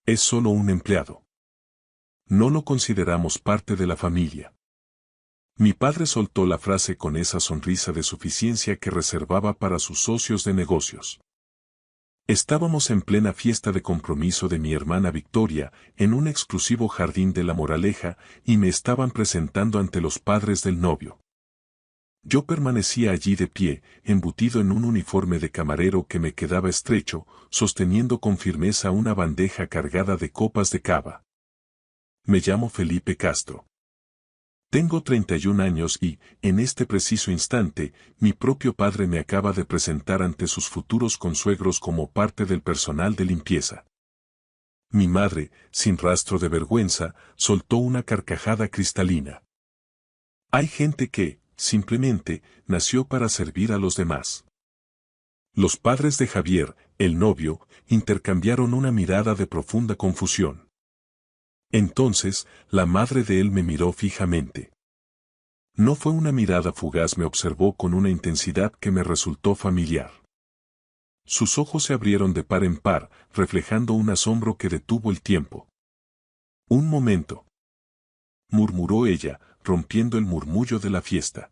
Es solo un empleado. No lo consideramos parte de la familia. Mi padre soltó la frase con esa sonrisa de suficiencia que reservaba para sus socios de negocios. Estábamos en plena fiesta de compromiso de mi hermana Victoria, en un exclusivo jardín de La Moraleja, y me estaban presentando ante los padres del novio. Yo permanecía allí de pie, embutido en un uniforme de camarero que me quedaba estrecho, sosteniendo con firmeza una bandeja cargada de copas de cava. Me llamo Felipe Castro. Tengo 31 años y, en este preciso instante, mi propio padre me acaba de presentar ante sus futuros consuegros como parte del personal de limpieza. Mi madre, sin rastro de vergüenza, soltó una carcajada cristalina. Hay gente que, simplemente, nació para servir a los demás. Los padres de Javier, el novio, intercambiaron una mirada de profunda confusión. Entonces, la madre de él me miró fijamente. No fue una mirada fugaz, me observó con una intensidad que me resultó familiar. Sus ojos se abrieron de par en par, reflejando un asombro que detuvo el tiempo. Un momento, murmuró ella, rompiendo el murmullo de la fiesta.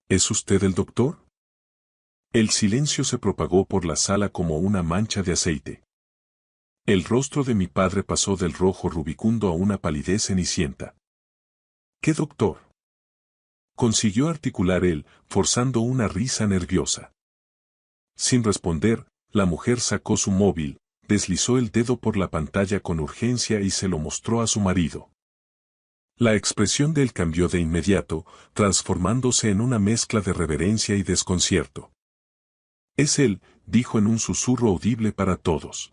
¿Es usted el doctor? El silencio se propagó por la sala como una mancha de aceite. El rostro de mi padre pasó del rojo rubicundo a una palidez cenicienta. ¿Qué doctor? Consiguió articular él, forzando una risa nerviosa. Sin responder, la mujer sacó su móvil, deslizó el dedo por la pantalla con urgencia y se lo mostró a su marido. La expresión de él cambió de inmediato, transformándose en una mezcla de reverencia y desconcierto. Es él, dijo en un susurro audible para todos.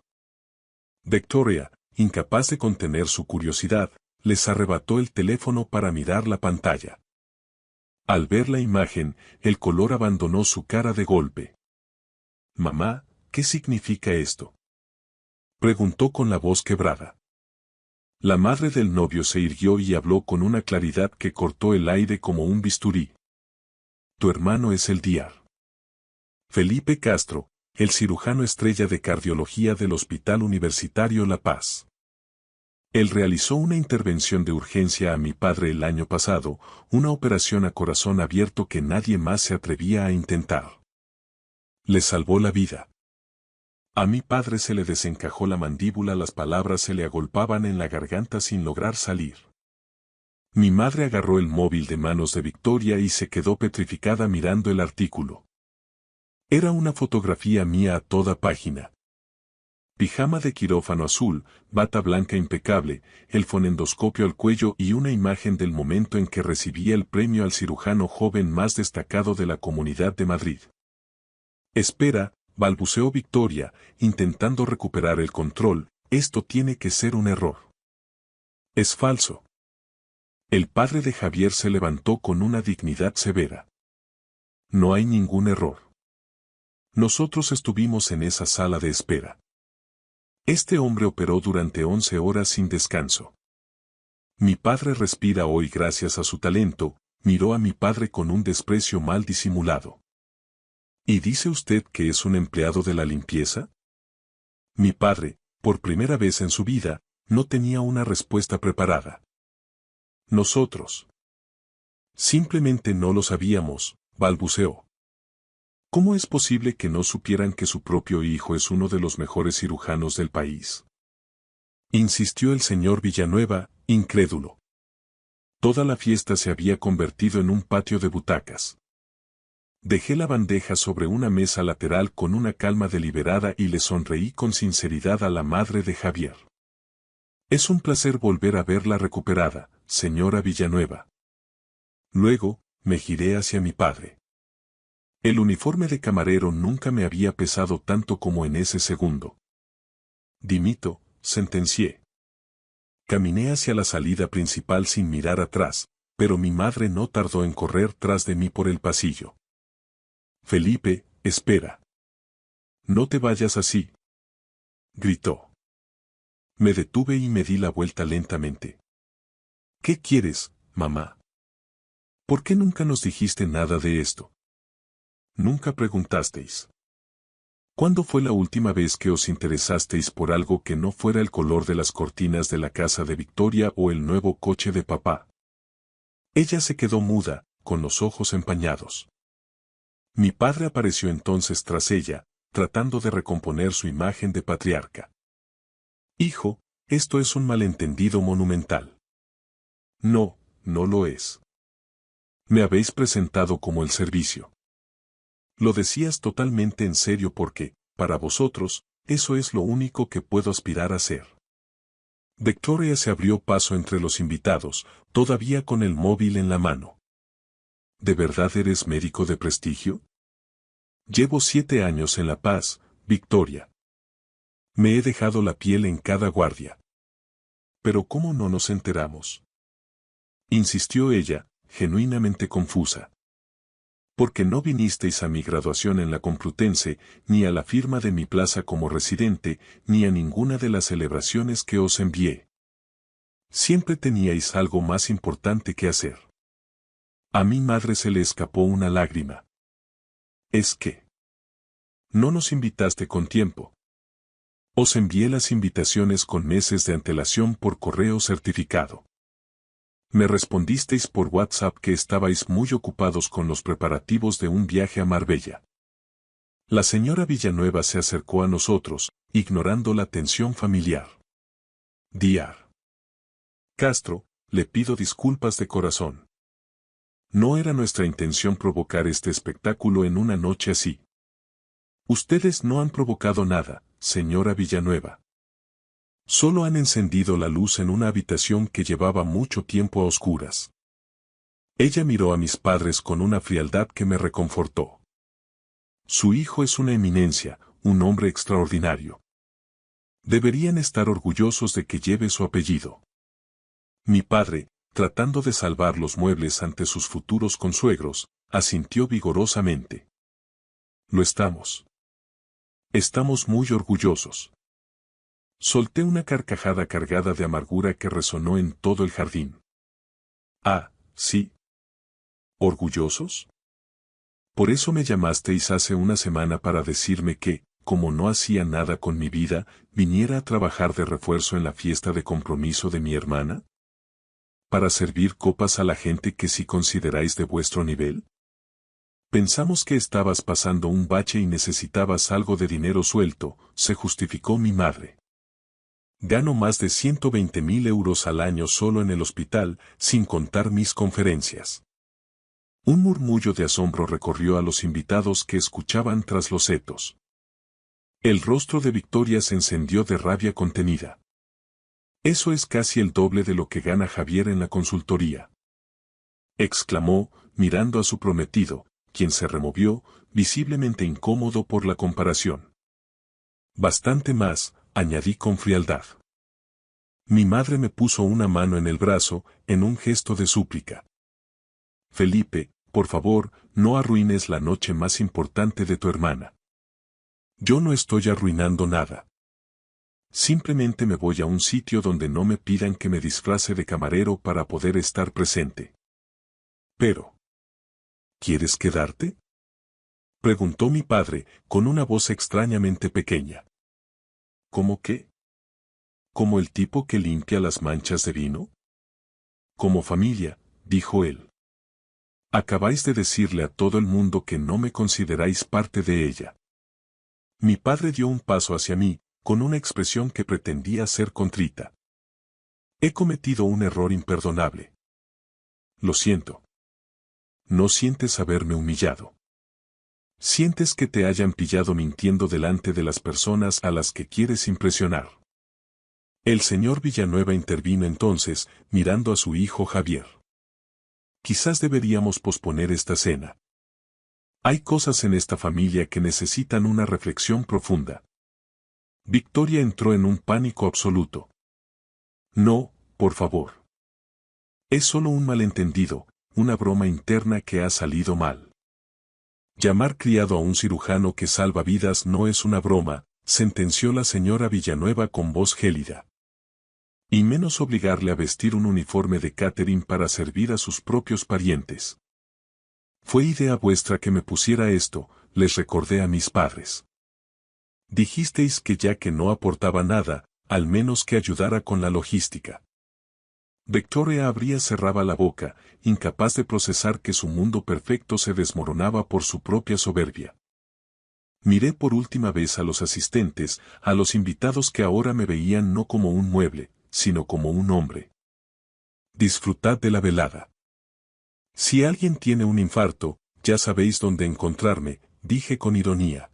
Victoria, incapaz de contener su curiosidad, les arrebató el teléfono para mirar la pantalla. Al ver la imagen, el color abandonó su cara de golpe. «Mamá, ¿qué significa esto?», preguntó con la voz quebrada. La madre del novio se irguió y habló con una claridad que cortó el aire como un bisturí. «Tu hermano es el Dr. Felipe Castro, el cirujano estrella de cardiología del Hospital Universitario La Paz. Él realizó una intervención de urgencia a mi padre el año pasado, una operación a corazón abierto que nadie más se atrevía a intentar. Le salvó la vida. A mi padre se le desencajó la mandíbula, las palabras se le agolpaban en la garganta sin lograr salir. Mi madre agarró el móvil de manos de Victoria y se quedó petrificada mirando el artículo. Era una fotografía mía a toda página. Pijama de quirófano azul, bata blanca impecable, el fonendoscopio al cuello y una imagen del momento en que recibía el premio al cirujano joven más destacado de la Comunidad de Madrid. «Espera», balbuceó Victoria, intentando recuperar el control, «esto tiene que ser un error». «Es falso». El padre de Javier se levantó con una dignidad severa. «No hay ningún error. Nosotros estuvimos en esa sala de espera. Este hombre operó durante 11 horas sin descanso. Mi padre respira hoy gracias a su talento», miró a mi padre con un desprecio mal disimulado. «¿Y dice usted que es un empleado de la limpieza?». Mi padre, por primera vez en su vida, no tenía una respuesta preparada. «Nosotros. Simplemente no lo sabíamos», balbuceó. «¿Cómo es posible que no supieran que su propio hijo es uno de los mejores cirujanos del país?», insistió el señor Villanueva, incrédulo. Toda la fiesta se había convertido en un patio de butacas. Dejé la bandeja sobre una mesa lateral con una calma deliberada y le sonreí con sinceridad a la madre de Javier. «Es un placer volver a verla recuperada, señora Villanueva». Luego, me giré hacia mi padre. El uniforme de camarero nunca me había pesado tanto como en ese segundo. «Dimito», sentencié. Caminé hacia la salida principal sin mirar atrás, pero mi madre no tardó en correr tras de mí por el pasillo. «Felipe, espera. No te vayas así», gritó. Me detuve y me di la vuelta lentamente. «¿Qué quieres, mamá? ¿Por qué nunca nos dijiste nada de esto? Nunca preguntasteis». ¿Cuándo fue la última vez que os interesasteis por algo que no fuera el color de las cortinas de la casa de Victoria o el nuevo coche de papá? Ella se quedó muda, con los ojos empañados. Mi padre apareció entonces tras ella, tratando de recomponer su imagen de patriarca. Hijo, esto es un malentendido monumental. No, no lo es. Me habéis presentado como el servicio. Lo decías totalmente en serio porque, para vosotros, eso es lo único que puedo aspirar a ser. Victoria se abrió paso entre los invitados, todavía con el móvil en la mano. ¿De verdad eres médico de prestigio? Llevo 7 años en La Paz, Victoria. Me he dejado la piel en cada guardia. ¿Pero cómo no nos enteramos? Insistió ella, genuinamente confusa. Porque no vinisteis a mi graduación en la Complutense, ni a la firma de mi plaza como residente, ni a ninguna de las celebraciones que os envié. Siempre teníais algo más importante que hacer. A mi madre se le escapó una lágrima. ¿Es que? No nos invitaste con tiempo. Os envié las invitaciones con meses de antelación por correo certificado. Me respondisteis por WhatsApp que estabais muy ocupados con los preparativos de un viaje a Marbella. La señora Villanueva se acercó a nosotros, ignorando la tensión familiar. Dr. Castro, le pido disculpas de corazón. No era nuestra intención provocar este espectáculo en una noche así. Ustedes no han provocado nada, señora Villanueva. Solo han encendido la luz en una habitación que llevaba mucho tiempo a oscuras. Ella miró a mis padres con una frialdad que me reconfortó. Su hijo es una eminencia, un hombre extraordinario. Deberían estar orgullosos de que lleve su apellido. Mi padre, tratando de salvar los muebles ante sus futuros consuegros, asintió vigorosamente. Lo estamos. Estamos muy orgullosos. Solté una carcajada cargada de amargura que resonó en todo el jardín. Ah, sí. ¿Orgullosos? Por eso me llamasteis hace una semana para decirme que, como no hacía nada con mi vida, viniera a trabajar de refuerzo en la fiesta de compromiso de mi hermana. ¿Para servir copas a la gente que sí consideráis de vuestro nivel? Pensamos que estabas pasando un bache y necesitabas algo de dinero suelto, se justificó mi madre. Gano más de 120.000 euros al año solo en el hospital, sin contar mis conferencias. Un murmullo de asombro recorrió a los invitados que escuchaban tras los setos. El rostro de Victoria se encendió de rabia contenida. Eso es casi el doble de lo que gana Javier en la consultoría. Exclamó, mirando a su prometido, quien se removió, visiblemente incómodo por la comparación. Bastante más, añadí con frialdad. Mi madre me puso una mano en el brazo, en un gesto de súplica. Felipe, por favor, no arruines la noche más importante de tu hermana. Yo no estoy arruinando nada. Simplemente me voy a un sitio donde no me pidan que me disfrace de camarero para poder estar presente. Pero, ¿quieres quedarte? Preguntó mi padre, con una voz extrañamente pequeña. ¿Cómo qué? ¿Como el tipo que limpia las manchas de vino? Como familia, dijo él. Acabáis de decirle a todo el mundo que no me consideráis parte de ella. Mi padre dio un paso hacia mí, con una expresión que pretendía ser contrita. He cometido un error imperdonable. Lo siento. No sientes haberme humillado. Sientes que te hayan pillado mintiendo delante de las personas a las que quieres impresionar. El señor Villanueva intervino entonces, mirando a su hijo Javier. Quizás deberíamos posponer esta cena. Hay cosas en esta familia que necesitan una reflexión profunda. Victoria entró en un pánico absoluto. No, por favor. Es solo un malentendido, una broma interna que ha salido mal. Llamar criado a un cirujano que salva vidas no es una broma, sentenció la señora Villanueva con voz gélida. Y menos obligarle a vestir un uniforme de catering para servir a sus propios parientes. Fue idea vuestra que me pusiera esto, les recordé a mis padres. Dijisteis que ya que no aportaba nada, al menos que ayudara con la logística. Victoria abría cerraba la boca, incapaz de procesar que su mundo perfecto se desmoronaba por su propia soberbia. Miré por última vez a los asistentes, a los invitados que ahora me veían no como un mueble, sino como un hombre. Disfrutad de la velada. Si alguien tiene un infarto, ya sabéis dónde encontrarme, dije con ironía.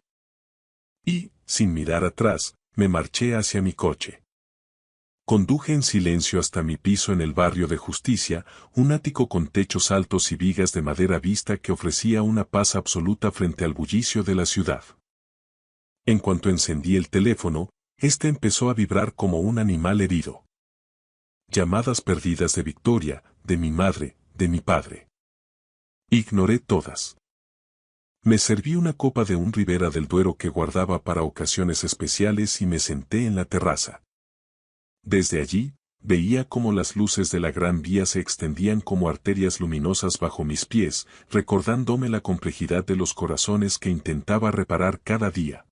Y, sin mirar atrás, me marché hacia mi coche. Conduje en silencio hasta mi piso en el barrio de Justicia, un ático con techos altos y vigas de madera vista que ofrecía una paz absoluta frente al bullicio de la ciudad. En cuanto encendí el teléfono, este empezó a vibrar como un animal herido. Llamadas perdidas de Victoria, de mi madre, de mi padre. Ignoré todas. Me serví una copa de un Ribera del Duero que guardaba para ocasiones especiales y me senté en la terraza. Desde allí, veía cómo las luces de la Gran Vía se extendían como arterias luminosas bajo mis pies, recordándome la complejidad de los corazones que intentaba reparar cada día.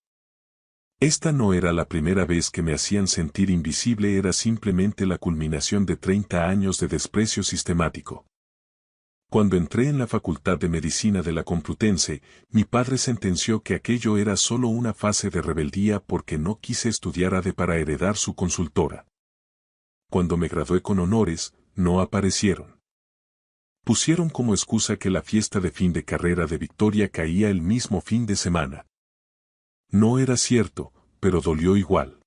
Esta no era la primera vez que me hacían sentir invisible, era simplemente la culminación de 30 años de desprecio sistemático. Cuando entré en la Facultad de Medicina de la Complutense, mi padre sentenció que aquello era solo una fase de rebeldía porque no quise estudiar ADE para heredar su consultora. Cuando me gradué con honores, no aparecieron. Pusieron como excusa que la fiesta de fin de carrera de Victoria caía el mismo fin de semana. No era cierto, pero dolió igual.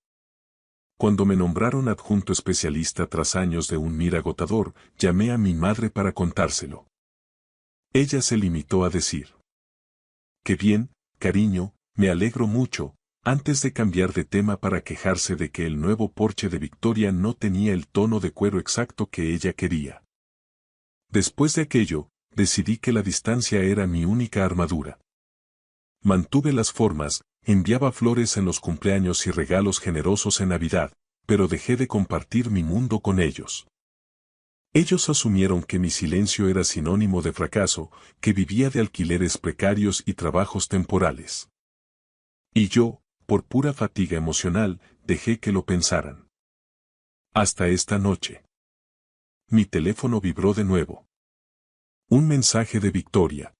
Cuando me nombraron adjunto especialista tras años de un MIR agotador, llamé a mi madre para contárselo. Ella se limitó a decir: «Qué bien, cariño, me alegro mucho», antes de cambiar de tema para quejarse de que el nuevo Porsche de Victoria no tenía el tono de cuero exacto que ella quería. Después de aquello, decidí que la distancia era mi única armadura. Mantuve las formas, enviaba flores en los cumpleaños y regalos generosos en Navidad, pero dejé de compartir mi mundo con ellos. Ellos asumieron que mi silencio era sinónimo de fracaso, que vivía de alquileres precarios y trabajos temporales. Y yo, por pura fatiga emocional, dejé que lo pensaran. Hasta esta noche. Mi teléfono vibró de nuevo. Un mensaje de Victoria.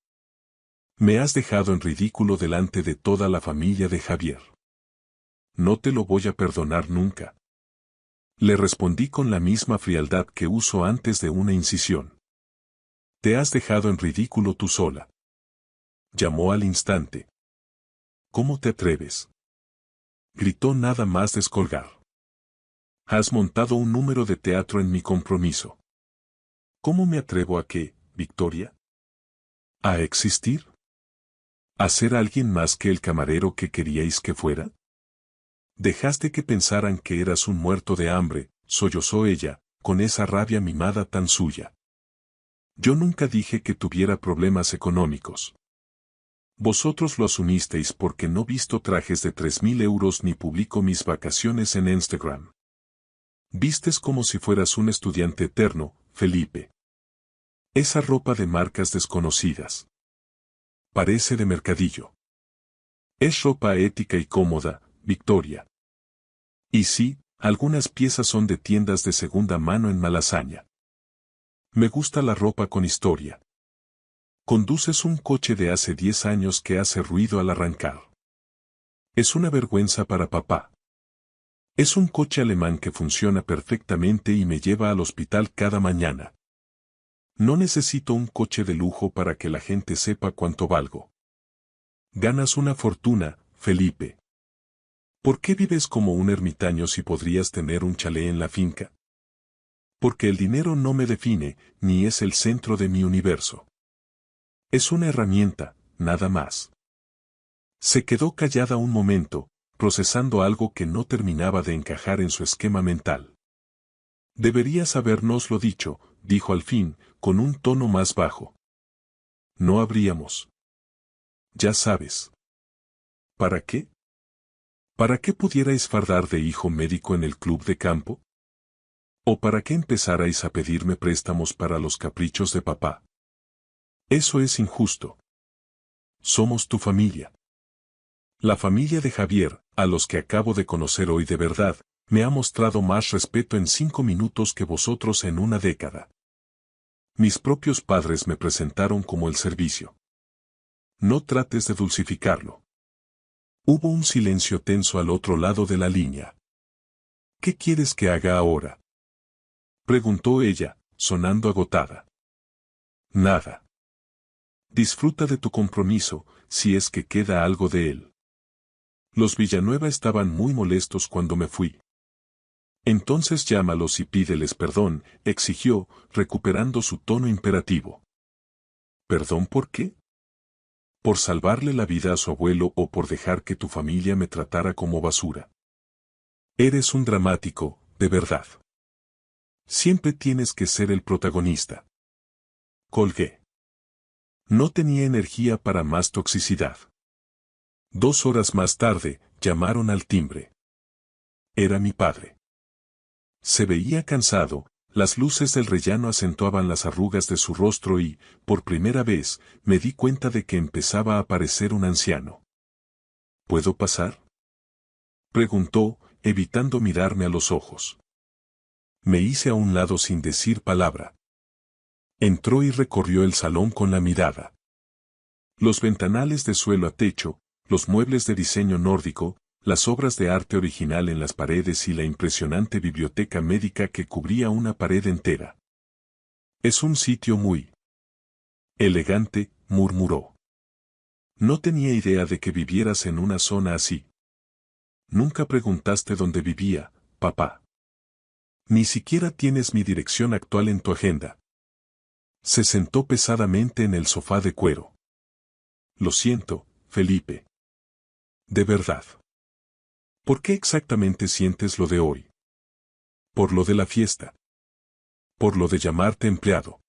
Me has dejado en ridículo delante de toda la familia de Javier. No te lo voy a perdonar nunca. Le respondí con la misma frialdad que uso antes de una incisión. Te has dejado en ridículo tú sola. Llamó al instante. ¿Cómo te atreves?, gritó nada más descolgar. Has montado un número de teatro en mi compromiso. ¿Cómo me atrevo a qué, Victoria? ¿A existir? ¿A ser alguien más que el camarero que queríais que fuera? Dejaste que pensaran que eras un muerto de hambre, sollozó ella, con esa rabia mimada tan suya. Yo nunca dije que tuviera problemas económicos. Vosotros lo asumisteis porque no visto trajes de 3.000 euros ni publico mis vacaciones en Instagram. Vistes como si fueras un estudiante eterno, Felipe. Esa ropa de marcas desconocidas. Parece de mercadillo. Es ropa ética y cómoda, Victoria. Y sí, algunas piezas son de tiendas de segunda mano en Malasaña. Me gusta la ropa con historia. Conduces un coche de hace 10 años que hace ruido al arrancar. Es una vergüenza para papá. Es un coche alemán que funciona perfectamente y me lleva al hospital cada mañana. No necesito un coche de lujo para que la gente sepa cuánto valgo. Ganas una fortuna, Felipe. ¿Por qué vives como un ermitaño si podrías tener un chalet en la finca? Porque el dinero no me define, ni es el centro de mi universo. Es una herramienta, nada más. Se quedó callada un momento, procesando algo que no terminaba de encajar en su esquema mental. Deberías habérnoslo dicho, dijo al fin, con un tono más bajo. No habríamos. Ya sabes. ¿Para qué? ¿Para qué pudierais fardar de hijo médico en el club de campo? ¿O para qué empezarais a pedirme préstamos para los caprichos de papá? Eso es injusto. Somos tu familia. La familia de Javier, a los que acabo de conocer hoy de verdad, me ha mostrado más respeto en 5 minutos que vosotros en una década. Mis propios padres me presentaron como el servicio. No trates de dulcificarlo. Hubo un silencio tenso al otro lado de la línea. ¿Qué quieres que haga ahora?, preguntó ella, sonando agotada. Nada. Disfruta de tu compromiso, si es que queda algo de él. Los Villanueva estaban muy molestos cuando me fui. Entonces llámalos y pídeles perdón, exigió, recuperando su tono imperativo. ¿Perdón por qué? ¿Por salvarle la vida a su abuelo o por dejar que tu familia me tratara como basura? Eres un dramático, de verdad. Siempre tienes que ser el protagonista. Colgué. No tenía energía para más toxicidad. 2 horas más tarde, llamaron al timbre. Era mi padre. Se veía cansado, las luces del rellano acentuaban las arrugas de su rostro y, por primera vez, me di cuenta de que empezaba a parecer un anciano. ¿Puedo pasar?, preguntó, evitando mirarme a los ojos. Me hice a un lado sin decir palabra. Entró y recorrió el salón con la mirada. Los ventanales de suelo a techo, los muebles de diseño nórdico, las obras de arte original en las paredes y la impresionante biblioteca médica que cubría una pared entera. Es un sitio muy elegante, murmuró. No tenía idea de que vivieras en una zona así. Nunca preguntaste dónde vivía, papá. Ni siquiera tienes mi dirección actual en tu agenda. Se sentó pesadamente en el sofá de cuero. Lo siento, Felipe. De verdad. ¿Por qué exactamente sientes lo de hoy? Por lo de la fiesta. Por lo de llamarte empleado.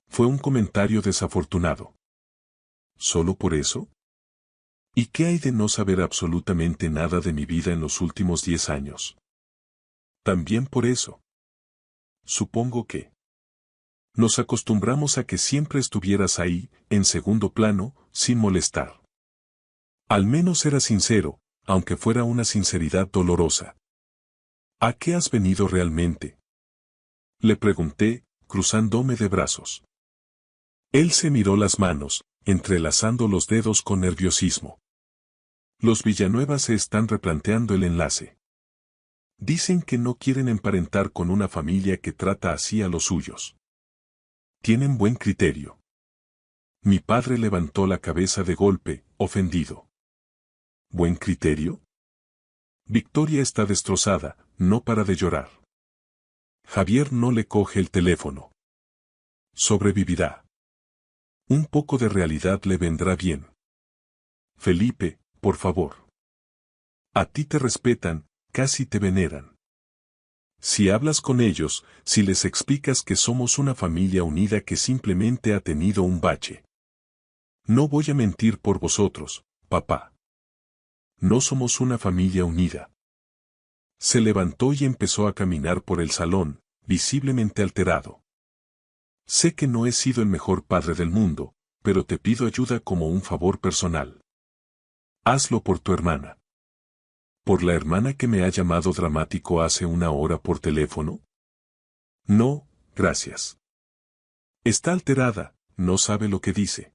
Fue un comentario desafortunado. ¿Solo por eso? ¿Y qué hay de no saber absolutamente nada de mi vida en los últimos 10 años? También por eso. Supongo que nos acostumbramos a que siempre estuvieras ahí, en segundo plano, sin molestar. Al menos era sincero, aunque fuera una sinceridad dolorosa. ¿A qué has venido realmente?, le pregunté, cruzándome de brazos. Él se miró las manos, entrelazando los dedos con nerviosismo. Los Villanueva se están replanteando el enlace. Dicen que no quieren emparentar con una familia que trata así a los suyos. Tienen buen criterio. Mi padre levantó la cabeza de golpe, ofendido. ¿Buen criterio? Victoria está destrozada, no para de llorar. Javier no le coge el teléfono. Sobrevivirá. Un poco de realidad le vendrá bien. Felipe, por favor. A ti te respetan, casi te veneran. Si hablas con ellos, si les explicas que somos una familia unida que simplemente ha tenido un bache. No voy a mentir por vosotros, papá. No somos una familia unida. Se levantó y empezó a caminar por el salón, visiblemente alterado. Sé que no he sido el mejor padre del mundo, pero te pido ayuda como un favor personal. Hazlo por tu hermana. ¿Por la hermana que me ha llamado dramático hace 1 hora por teléfono? No, gracias. Está alterada, no sabe lo que dice.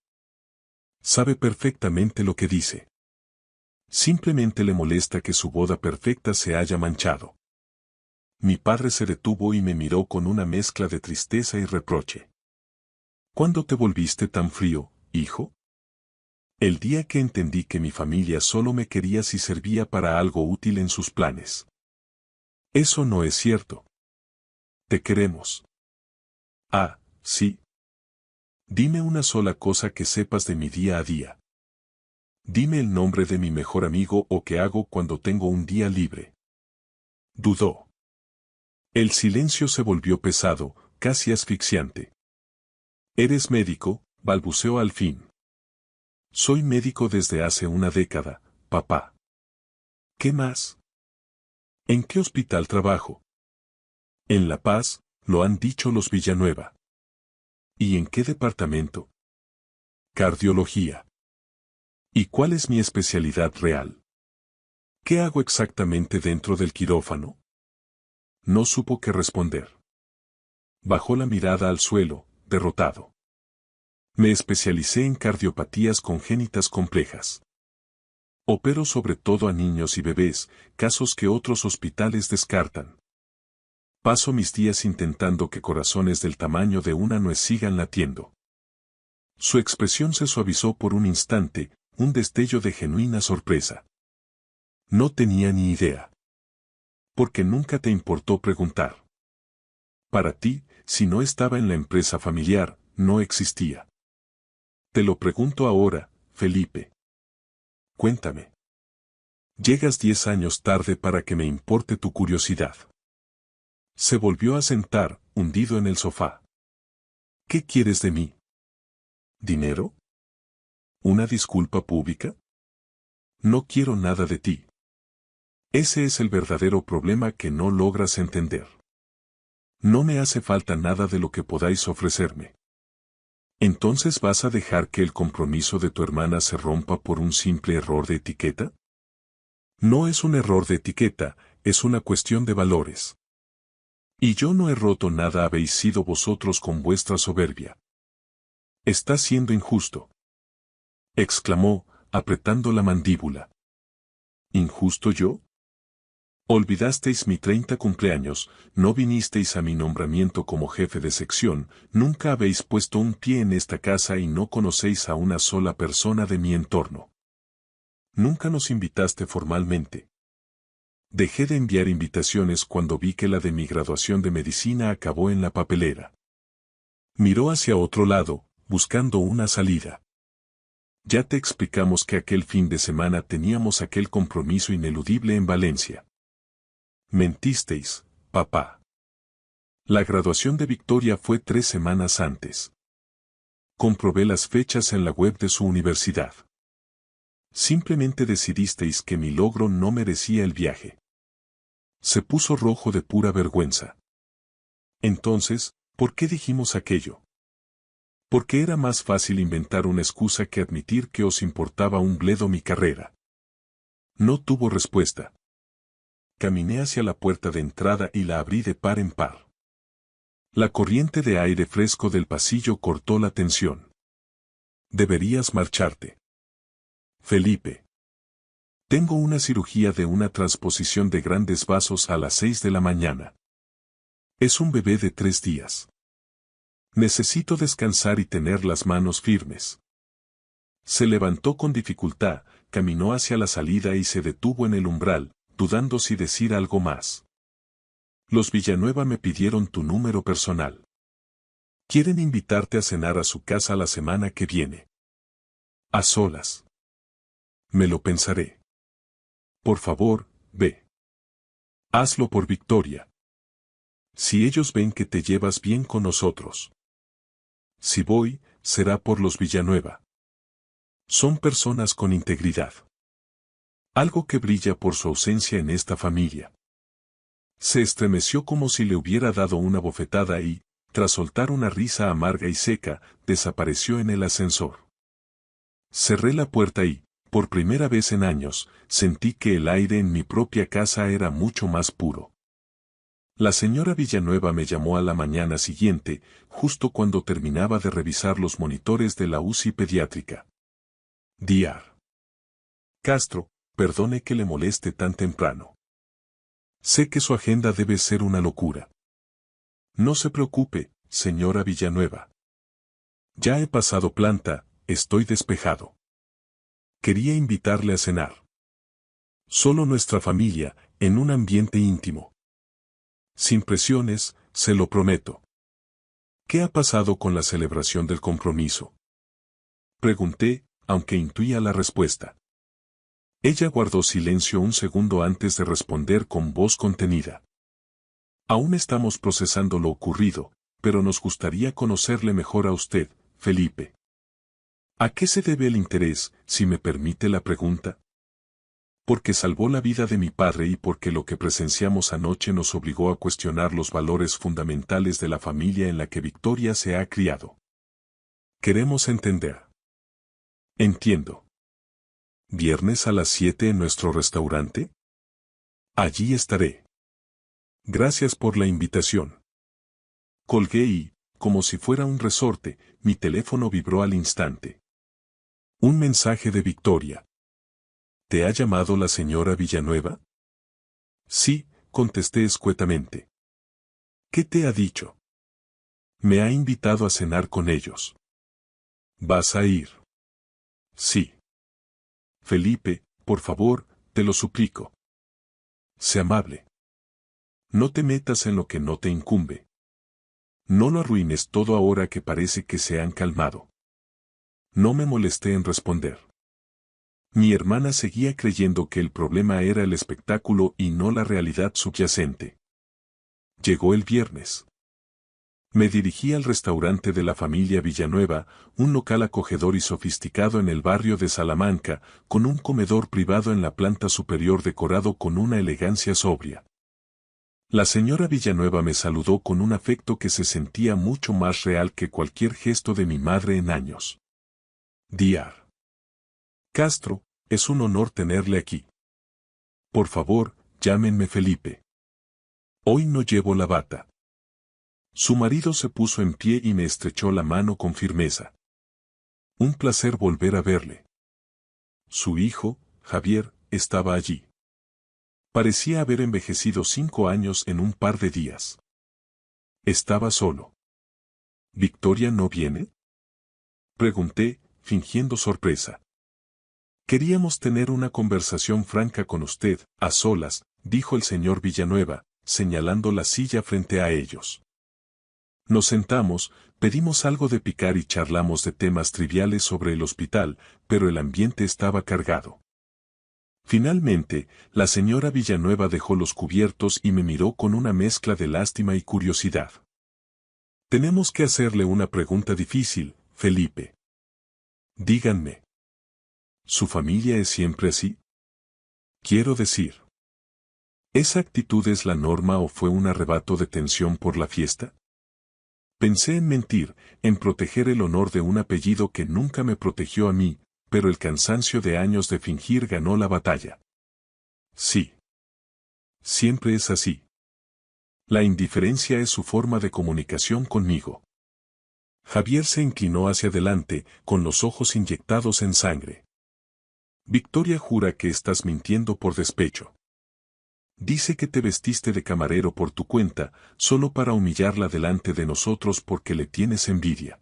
Sabe perfectamente lo que dice. Simplemente le molesta que su boda perfecta se haya manchado. Mi padre se detuvo y me miró con una mezcla de tristeza y reproche. ¿Cuándo te volviste tan frío, hijo? El día que entendí que mi familia solo me quería si servía para algo útil en sus planes. Eso no es cierto. Te queremos. Ah, sí. Dime una sola cosa que sepas de mi día a día. Dime el nombre de mi mejor amigo o qué hago cuando tengo un día libre. Dudó. El silencio se volvió pesado, casi asfixiante. ¿Eres médico?, balbuceó al fin. Soy médico desde hace 1 década, papá. ¿Qué más? ¿En qué hospital trabajo? En La Paz, lo han dicho los Villanueva. ¿Y en qué departamento? Cardiología. ¿Y cuál es mi especialidad real? ¿Qué hago exactamente dentro del quirófano? No supo qué responder. Bajó la mirada al suelo, derrotado. Me especialicé en cardiopatías congénitas complejas. Opero sobre todo a niños y bebés, casos que otros hospitales descartan. Paso mis días intentando que corazones del tamaño de una nuez sigan latiendo. Su expresión se suavizó por un instante, un destello de genuina sorpresa. No tenía ni idea. Porque nunca te importó preguntar. Para ti, si no estaba en la empresa familiar, no existía. Te lo pregunto ahora, Felipe. Cuéntame. Llegas 10 años tarde para que me importe tu curiosidad. Se volvió a sentar, hundido en el sofá. ¿Qué quieres de mí? ¿Dinero? ¿Una disculpa pública? No quiero nada de ti. Ese es el verdadero problema que no logras entender. No me hace falta nada de lo que podáis ofrecerme. ¿Entonces vas a dejar que el compromiso de tu hermana se rompa por un simple error de etiqueta? No es un error de etiqueta, es una cuestión de valores. Y yo no he roto nada, habéis sido vosotros con vuestra soberbia. Estás siendo injusto. Exclamó, apretando la mandíbula. ¿Injusto yo? Olvidasteis mi 30 cumpleaños, no vinisteis a mi nombramiento como jefe de sección, nunca habéis puesto un pie en esta casa y no conocéis a una sola persona de mi entorno. Nunca nos invitaste formalmente. Dejé de enviar invitaciones cuando vi que la de mi graduación de medicina acabó en la papelera. Miró hacia otro lado, buscando una salida. Ya te explicamos que aquel fin de semana teníamos aquel compromiso ineludible en Valencia. Mentisteis, papá. La graduación de Victoria fue 3 semanas antes. Comprobé las fechas en la web de su universidad. Simplemente decidisteis que mi logro no merecía el viaje. Se puso rojo de pura vergüenza. Entonces, ¿por qué dijimos aquello? Porque era más fácil inventar una excusa que admitir que os importaba un bledo mi carrera. No tuvo respuesta. Caminé hacia la puerta de entrada y la abrí de par en par. La corriente de aire fresco del pasillo cortó la tensión. Deberías marcharte. Felipe. Tengo una cirugía de una transposición de grandes vasos a las 6 de la mañana. Es un bebé de 3 días. Necesito descansar y tener las manos firmes. Se levantó con dificultad, caminó hacia la salida y se detuvo en el umbral, dudando si decir algo más. Los Villanueva me pidieron tu número personal. Quieren invitarte a cenar a su casa la semana que viene. A solas. Me lo pensaré. Por favor, ve. Hazlo por Victoria. Si ellos ven que te llevas bien con nosotros. Si voy, será por los Villanueva. Son personas con integridad. Algo que brilla por su ausencia en esta familia. Se estremeció como si le hubiera dado una bofetada y, tras soltar una risa amarga y seca, desapareció en el ascensor. Cerré la puerta y, por primera vez en años, sentí que el aire en mi propia casa era mucho más puro. La señora Villanueva me llamó a la mañana siguiente, justo cuando terminaba de revisar los monitores de la UCI pediátrica. Dr. Castro, perdone que le moleste tan temprano. Sé que su agenda debe ser una locura. No se preocupe, señora Villanueva. Ya he pasado planta, estoy despejado. Quería invitarle a cenar. Solo nuestra familia, en un ambiente íntimo. Sin presiones, se lo prometo. ¿Qué ha pasado con la celebración del compromiso? Pregunté, aunque intuía la respuesta. Ella guardó silencio un segundo antes de responder con voz contenida. Aún estamos procesando lo ocurrido, pero nos gustaría conocerle mejor a usted, Felipe. ¿A qué se debe el interés, si me permite la pregunta? Porque salvó la vida de mi padre y porque lo que presenciamos anoche nos obligó a cuestionar los valores fundamentales de la familia en la que Victoria se ha criado. Queremos entender. Entiendo. ¿Viernes a las 7 en nuestro restaurante? Allí estaré. Gracias por la invitación. Colgué y, como si fuera un resorte, mi teléfono vibró al instante. Un mensaje de Victoria. ¿Te ha llamado la señora Villanueva? Sí, contesté escuetamente. ¿Qué te ha dicho? Me ha invitado a cenar con ellos. ¿Vas a ir? Sí. Felipe, por favor, te lo suplico. Sé amable. No te metas en lo que no te incumbe. No lo arruines todo ahora que parece que se han calmado. No me molesté en responder. Mi hermana seguía creyendo que el problema era el espectáculo y no la realidad subyacente. Llegó el viernes. Me dirigí al restaurante de la familia Villanueva, un local acogedor y sofisticado en el barrio de Salamanca, con un comedor privado en la planta superior decorado con una elegancia sobria. La señora Villanueva me saludó con un afecto que se sentía mucho más real que cualquier gesto de mi madre en años. Dr. Castro, es un honor tenerle aquí. Por favor, llámenme Felipe. Hoy no llevo la bata. Su marido se puso en pie y me estrechó la mano con firmeza. Un placer volver a verle. Su hijo, Javier, estaba allí. Parecía haber envejecido 5 años en un par de días. Estaba solo. ¿Victoria no viene? Pregunté, fingiendo sorpresa. Queríamos tener una conversación franca con usted, a solas, dijo el señor Villanueva, señalando la silla frente a ellos. Nos sentamos, pedimos algo de picar y charlamos de temas triviales sobre el hospital, pero el ambiente estaba cargado. Finalmente, la señora Villanueva dejó los cubiertos y me miró con una mezcla de lástima y curiosidad. Tenemos que hacerle una pregunta difícil, Felipe. Díganme. ¿Su familia es siempre así? Quiero decir, ¿esa actitud es la norma o fue un arrebato de tensión por la fiesta? Pensé en mentir, en proteger el honor de un apellido que nunca me protegió a mí, pero el cansancio de años de fingir ganó la batalla. Sí. Siempre es así. La indiferencia es su forma de comunicación conmigo. Javier se inclinó hacia adelante, con los ojos inyectados en sangre. Victoria jura que estás mintiendo por despecho. Dice que te vestiste de camarero por tu cuenta, solo para humillarla delante de nosotros porque le tienes envidia.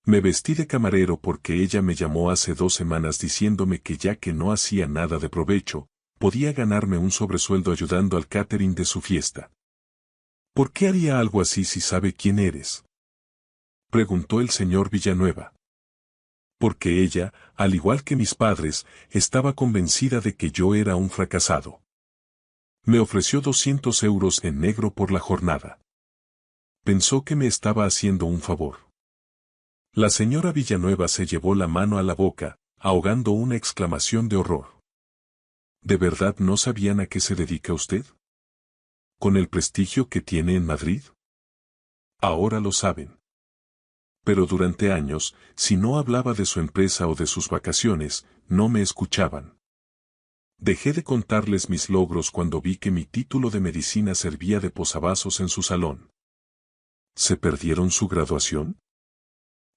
Me vestí de camarero porque ella me llamó hace 2 semanas diciéndome que ya que no hacía nada de provecho, podía ganarme un sobresueldo ayudando al catering de su fiesta. ¿Por qué haría algo así si sabe quién eres? Preguntó el señor Villanueva. Porque ella, al igual que mis padres, estaba convencida de que yo era un fracasado. Me ofreció 200 euros en negro por la jornada. Pensó que me estaba haciendo un favor. La señora Villanueva se llevó la mano a la boca, ahogando una exclamación de horror. ¿De verdad no sabían a qué se dedica usted? ¿Con el prestigio que tiene en Madrid? Ahora lo saben. Pero durante años, si no hablaba de su empresa o de sus vacaciones, no me escuchaban. Dejé de contarles mis logros cuando vi que mi título de medicina servía de posavasos en su salón. ¿Se perdieron su graduación?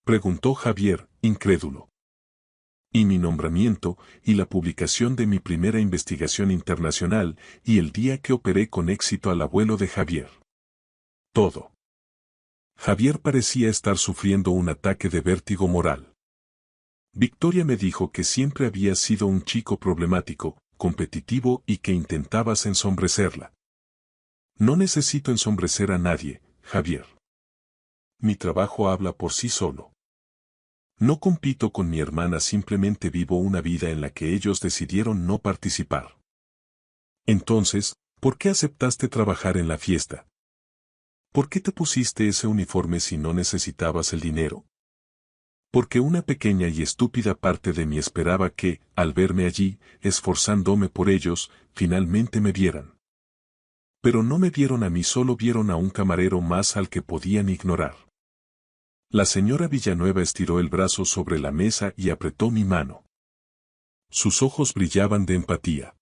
Preguntó Javier, incrédulo. Y mi nombramiento, y la publicación de mi primera investigación internacional, y el día que operé con éxito al abuelo de Javier. Todo. Javier parecía estar sufriendo un ataque de vértigo moral. Victoria me dijo que siempre había sido un chico problemático, competitivo y que intentabas ensombrecerla. No necesito ensombrecer a nadie, Javier. Mi trabajo habla por sí solo. No compito con mi hermana, simplemente vivo una vida en la que ellos decidieron no participar. Entonces, ¿por qué aceptaste trabajar en la fiesta? ¿Por qué te pusiste ese uniforme si no necesitabas el dinero? Porque una pequeña y estúpida parte de mí esperaba que, al verme allí, esforzándome por ellos, finalmente me vieran. Pero no me vieron a mí, solo vieron a un camarero más al que podían ignorar. La señora Villanueva estiró el brazo sobre la mesa y apretó mi mano. Sus ojos brillaban de empatía.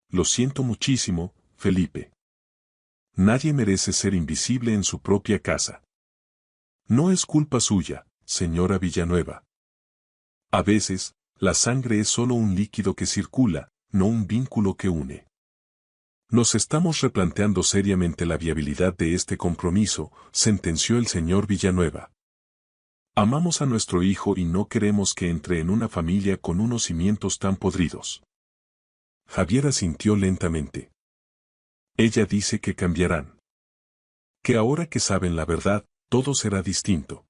Lo siento muchísimo, Felipe. Nadie merece ser invisible en su propia casa. No es culpa suya, señora Villanueva. A veces, la sangre es solo un líquido que circula, no un vínculo que une. Nos estamos replanteando seriamente la viabilidad de este compromiso, sentenció el señor Villanueva. Amamos a nuestro hijo y no queremos que entre en una familia con unos cimientos tan podridos. Javier asintió lentamente. Ella dice que cambiarán. Que ahora que saben la verdad, todo será distinto.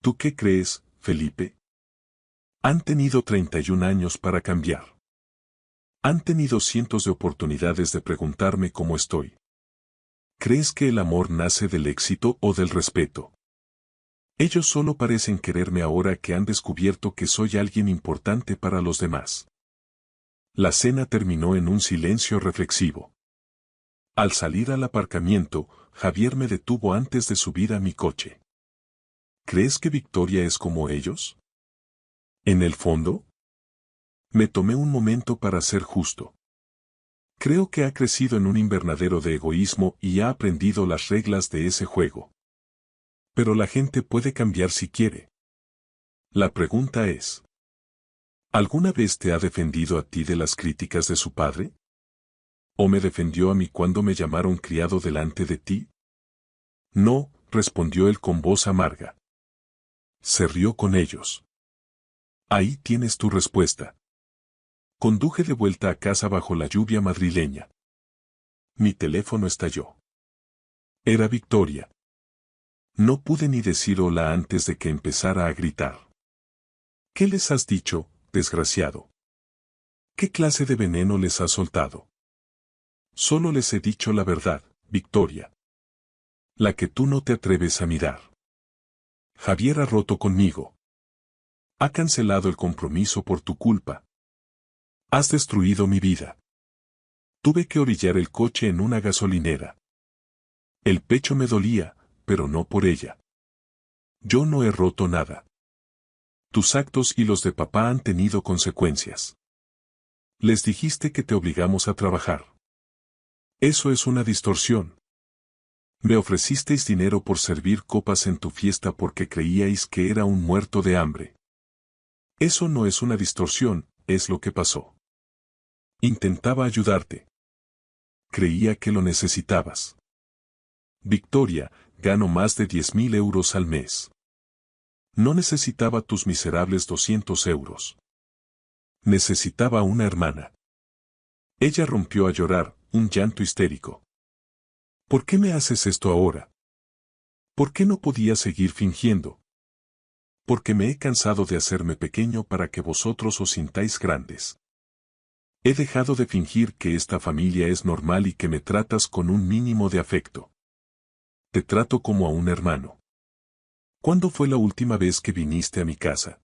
¿Tú qué crees, Felipe? Han tenido 31 años para cambiar. Han tenido cientos de oportunidades de preguntarme cómo estoy. ¿Crees que el amor nace del éxito o del respeto? Ellos solo parecen quererme ahora que han descubierto que soy alguien importante para los demás. La cena terminó en un silencio reflexivo. Al salir al aparcamiento, Javier me detuvo antes de subir a mi coche. ¿Crees que Victoria es como ellos? ¿En el fondo? Me tomé un momento para ser justo. Creo que ha crecido en un invernadero de egoísmo y ha aprendido las reglas de ese juego. Pero la gente puede cambiar si quiere. La pregunta es: ¿alguna vez te ha defendido a ti de las críticas de su padre? ¿O me defendió a mí cuando me llamaron criado delante de ti? No, respondió él con voz amarga. Se rió con ellos. Ahí tienes tu respuesta. Conduje de vuelta a casa bajo la lluvia madrileña. Mi teléfono estalló. Era Victoria. No pude ni decir hola antes de que empezara a gritar. ¿Qué les has dicho, desgraciado? ¿Qué clase de veneno les has soltado? Solo les he dicho la verdad, Victoria. La que tú no te atreves a mirar. Javier ha roto conmigo. Ha cancelado el compromiso por tu culpa. Has destruido mi vida. Tuve que orillar el coche en una gasolinera. El pecho me dolía, pero no por ella. Yo no he roto nada. Tus actos y los de papá han tenido consecuencias. Les dijiste que te obligamos a trabajar. Eso es una distorsión. Me ofrecisteis dinero por servir copas en tu fiesta porque creíais que era un muerto de hambre. Eso no es una distorsión, es lo que pasó. Intentaba ayudarte. Creía que lo necesitabas. Victoria, gano más de 10.000 euros al mes. No necesitaba tus miserables 200 euros. Necesitaba una hermana. Ella rompió a llorar, un llanto histérico. ¿Por qué me haces esto ahora? ¿Por qué no podía seguir fingiendo? Porque me he cansado de hacerme pequeño para que vosotros os sintáis grandes. He dejado de fingir que esta familia es normal y que me tratas con un mínimo de afecto. Te trato como a un hermano. ¿Cuándo fue la última vez que viniste a mi casa?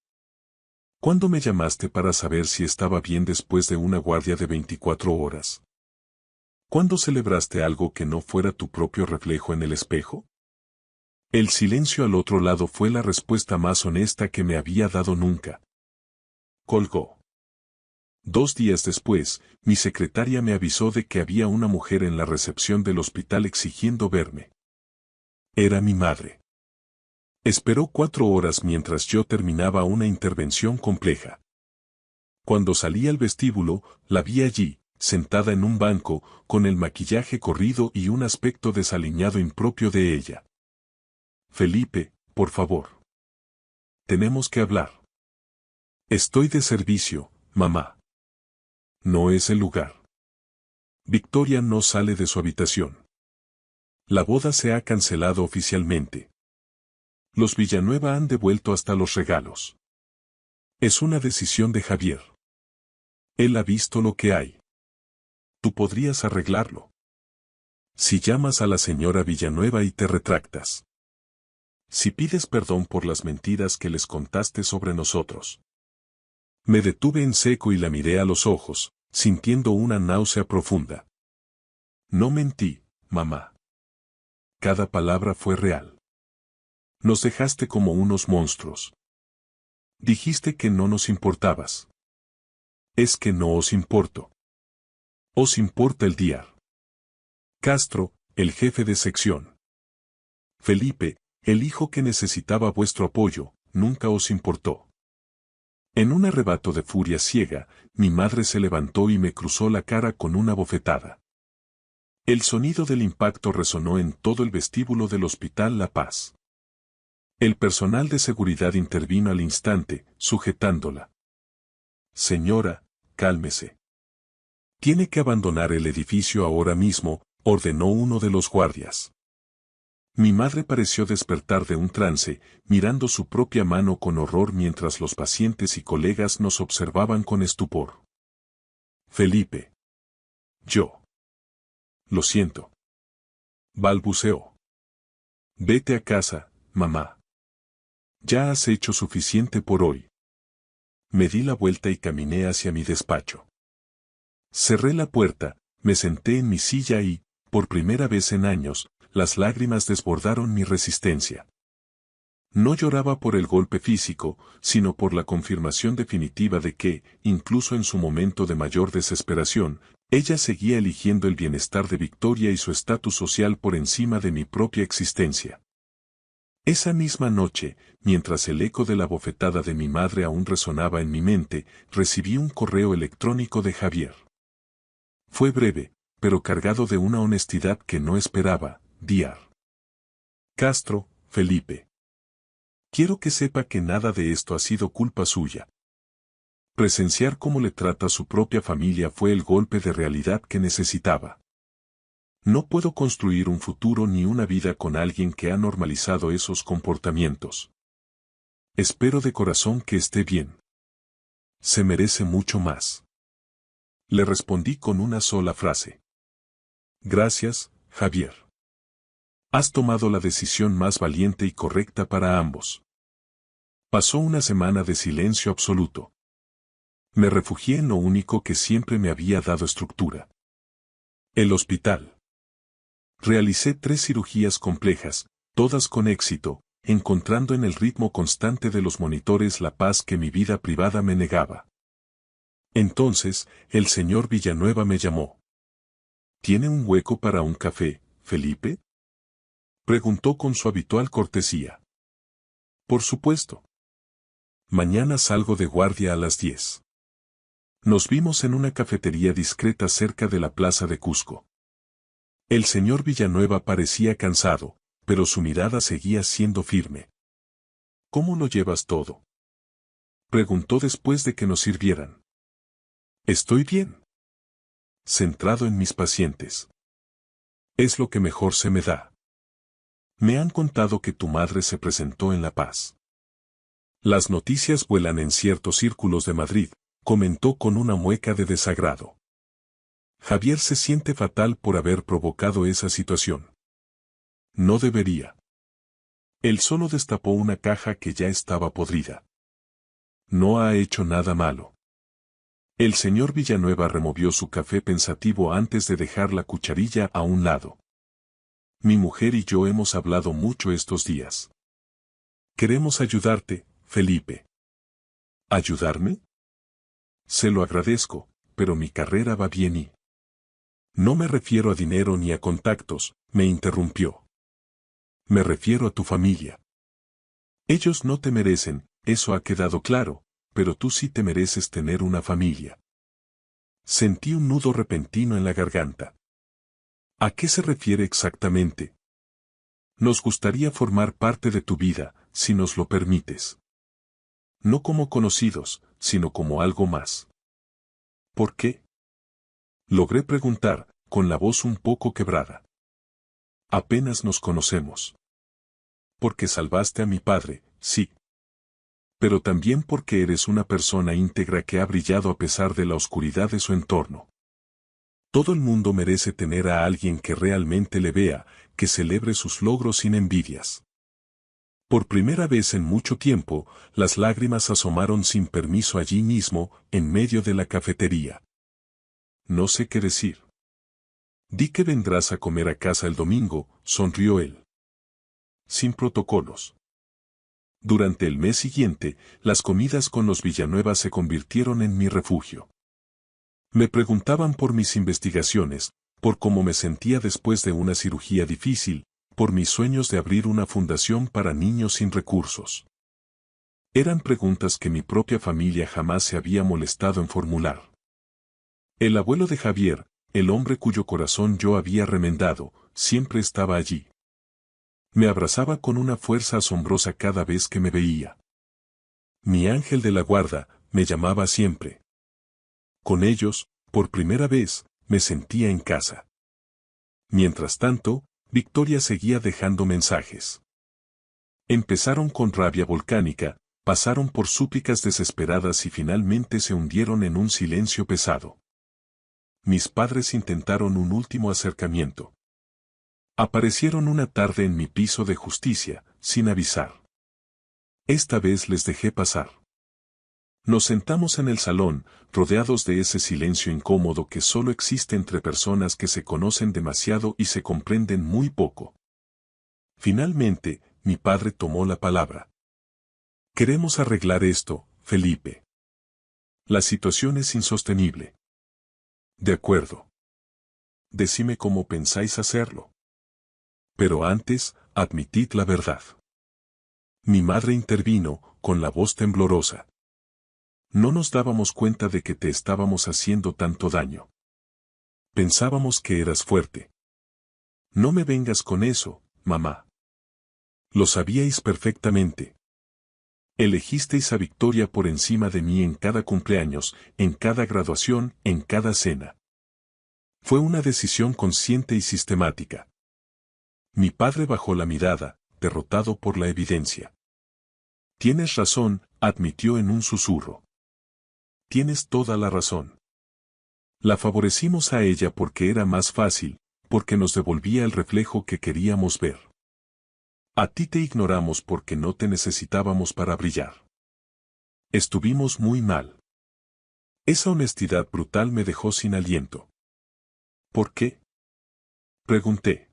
¿Cuándo me llamaste para saber si estaba bien después de una guardia de 24 horas? ¿Cuándo celebraste algo que no fuera tu propio reflejo en el espejo? El silencio al otro lado fue la respuesta más honesta que me había dado nunca. Colgó. 2 días después, mi secretaria me avisó de que había una mujer en la recepción del hospital exigiendo verme. Era mi madre. Esperó 4 horas mientras yo terminaba una intervención compleja. Cuando salí al vestíbulo, la vi allí, sentada en un banco, con el maquillaje corrido y un aspecto desaliñado impropio de ella. Felipe, por favor. Tenemos que hablar. Estoy de servicio, mamá. No es el lugar. Victoria no sale de su habitación. La boda se ha cancelado oficialmente. Los Villanueva han devuelto hasta los regalos. Es una decisión de Javier. Él ha visto lo que hay. Tú podrías arreglarlo. Si llamas a la señora Villanueva y te retractas. Si pides perdón por las mentiras que les contaste sobre nosotros. Me detuve en seco y la miré a los ojos, sintiendo una náusea profunda. No mentí, mamá. Cada palabra fue real. Nos dejaste como unos monstruos. Dijiste que no nos importabas. Es que no os importo. Os importa el diar. Castro, el jefe de sección. Felipe, el hijo que necesitaba vuestro apoyo, nunca os importó. En un arrebato de furia ciega, mi madre se levantó y me cruzó la cara con una bofetada. El sonido del impacto resonó en todo el vestíbulo del Hospital La Paz. El personal de seguridad intervino al instante, sujetándola. Señora, cálmese. Tiene que abandonar el edificio ahora mismo, ordenó uno de los guardias. Mi madre pareció despertar de un trance, mirando su propia mano con horror mientras los pacientes y colegas nos observaban con estupor. Felipe. Yo. Lo siento. Balbuceó. Vete a casa, mamá. Ya has hecho suficiente por hoy. Me di la vuelta y caminé hacia mi despacho. Cerré la puerta, me senté en mi silla y, por primera vez en años, las lágrimas desbordaron mi resistencia. No lloraba por el golpe físico, sino por la confirmación definitiva de que, incluso en su momento de mayor desesperación, ella seguía eligiendo el bienestar de Victoria y su estatus social por encima de mi propia existencia. Esa misma noche, mientras el eco de la bofetada de mi madre aún resonaba en mi mente, recibí un correo electrónico de Javier. Fue breve, pero cargado de una honestidad que no esperaba. Diar. Castro, Felipe. Quiero que sepa que nada de esto ha sido culpa suya. Presenciar cómo le trata a su propia familia fue el golpe de realidad que necesitaba. No puedo construir un futuro ni una vida con alguien que ha normalizado esos comportamientos. Espero de corazón que esté bien. Se merece mucho más. Le respondí con una sola frase. Gracias, Javier. Has tomado la decisión más valiente y correcta para ambos. Pasó una semana de silencio absoluto. Me refugié en lo único que siempre me había dado estructura. El hospital. Realicé 3 cirugías complejas, todas con éxito, encontrando en el ritmo constante de los monitores la paz que mi vida privada me negaba. Entonces, el señor Villanueva me llamó. ¿Tiene un hueco para un café, Felipe? Preguntó con su habitual cortesía. Por supuesto. Mañana salgo de guardia a las 10. Nos vimos en una cafetería discreta cerca de la plaza de Cusco. El señor Villanueva parecía cansado, pero su mirada seguía siendo firme. ¿Cómo lo llevas todo? Preguntó después de que nos sirvieran. Estoy bien. Centrado en mis pacientes. Es lo que mejor se me da. Me han contado que tu madre se presentó en La Paz. Las noticias vuelan en ciertos círculos de Madrid, comentó con una mueca de desagrado. Javier se siente fatal por haber provocado esa situación. No debería. Él solo destapó una caja que ya estaba podrida. No ha hecho nada malo. El señor Villanueva removió su café pensativo antes de dejar la cucharilla a un lado. Mi mujer y yo hemos hablado mucho estos días. Queremos ayudarte, Felipe. ¿Ayudarme? Se lo agradezco, pero mi carrera va bien y... No me refiero a dinero ni a contactos, me interrumpió. Me refiero a tu familia. Ellos no te merecen, eso ha quedado claro, pero tú sí te mereces tener una familia. Sentí un nudo repentino en la garganta. ¿A qué se refiere exactamente? Nos gustaría formar parte de tu vida, si nos lo permites. No como conocidos, sino como algo más. ¿Por qué? Logré preguntar, con la voz un poco quebrada. Apenas nos conocemos. Porque salvaste a mi padre, sí. Pero también porque eres una persona íntegra que ha brillado a pesar de la oscuridad de su entorno. Todo el mundo merece tener a alguien que realmente le vea, que celebre sus logros sin envidias. Por primera vez en mucho tiempo, las lágrimas asomaron sin permiso allí mismo, en medio de la cafetería. No sé qué decir. Di que vendrás a comer a casa el domingo, sonrió él. Sin protocolos. Durante el mes siguiente, las comidas con los Villanueva se convirtieron en mi refugio. Me preguntaban por mis investigaciones, por cómo me sentía después de una cirugía difícil, por mis sueños de abrir una fundación para niños sin recursos. Eran preguntas que mi propia familia jamás se había molestado en formular. El abuelo de Javier, el hombre cuyo corazón yo había remendado, siempre estaba allí. Me abrazaba con una fuerza asombrosa cada vez que me veía. Mi ángel de la guarda, me llamaba siempre. Con ellos, por primera vez, me sentía en casa. Mientras tanto, Victoria seguía dejando mensajes. Empezaron con rabia volcánica, pasaron por súplicas desesperadas y finalmente se hundieron en un silencio pesado. Mis padres intentaron un último acercamiento. Aparecieron una tarde en mi piso de justicia, sin avisar. Esta vez les dejé pasar. Nos sentamos en el salón, rodeados de ese silencio incómodo que solo existe entre personas que se conocen demasiado y se comprenden muy poco. Finalmente, mi padre tomó la palabra. Queremos arreglar esto, Felipe. La situación es insostenible. De acuerdo. Decime cómo pensáis hacerlo. Pero antes, admitid la verdad. Mi madre intervino, con la voz temblorosa. No nos dábamos cuenta de que te estábamos haciendo tanto daño. Pensábamos que eras fuerte. No me vengas con eso, mamá. Lo sabíais perfectamente. Elegisteis a Victoria por encima de mí en cada cumpleaños, en cada graduación, en cada cena. Fue una decisión consciente y sistemática. Mi padre bajó la mirada, derrotado por la evidencia. Tienes razón, admitió en un susurro. Tienes toda la razón. La favorecimos a ella porque era más fácil, porque nos devolvía el reflejo que queríamos ver. A ti te ignoramos porque no te necesitábamos para brillar. Estuvimos muy mal. Esa honestidad brutal me dejó sin aliento. ¿Por qué? Pregunté.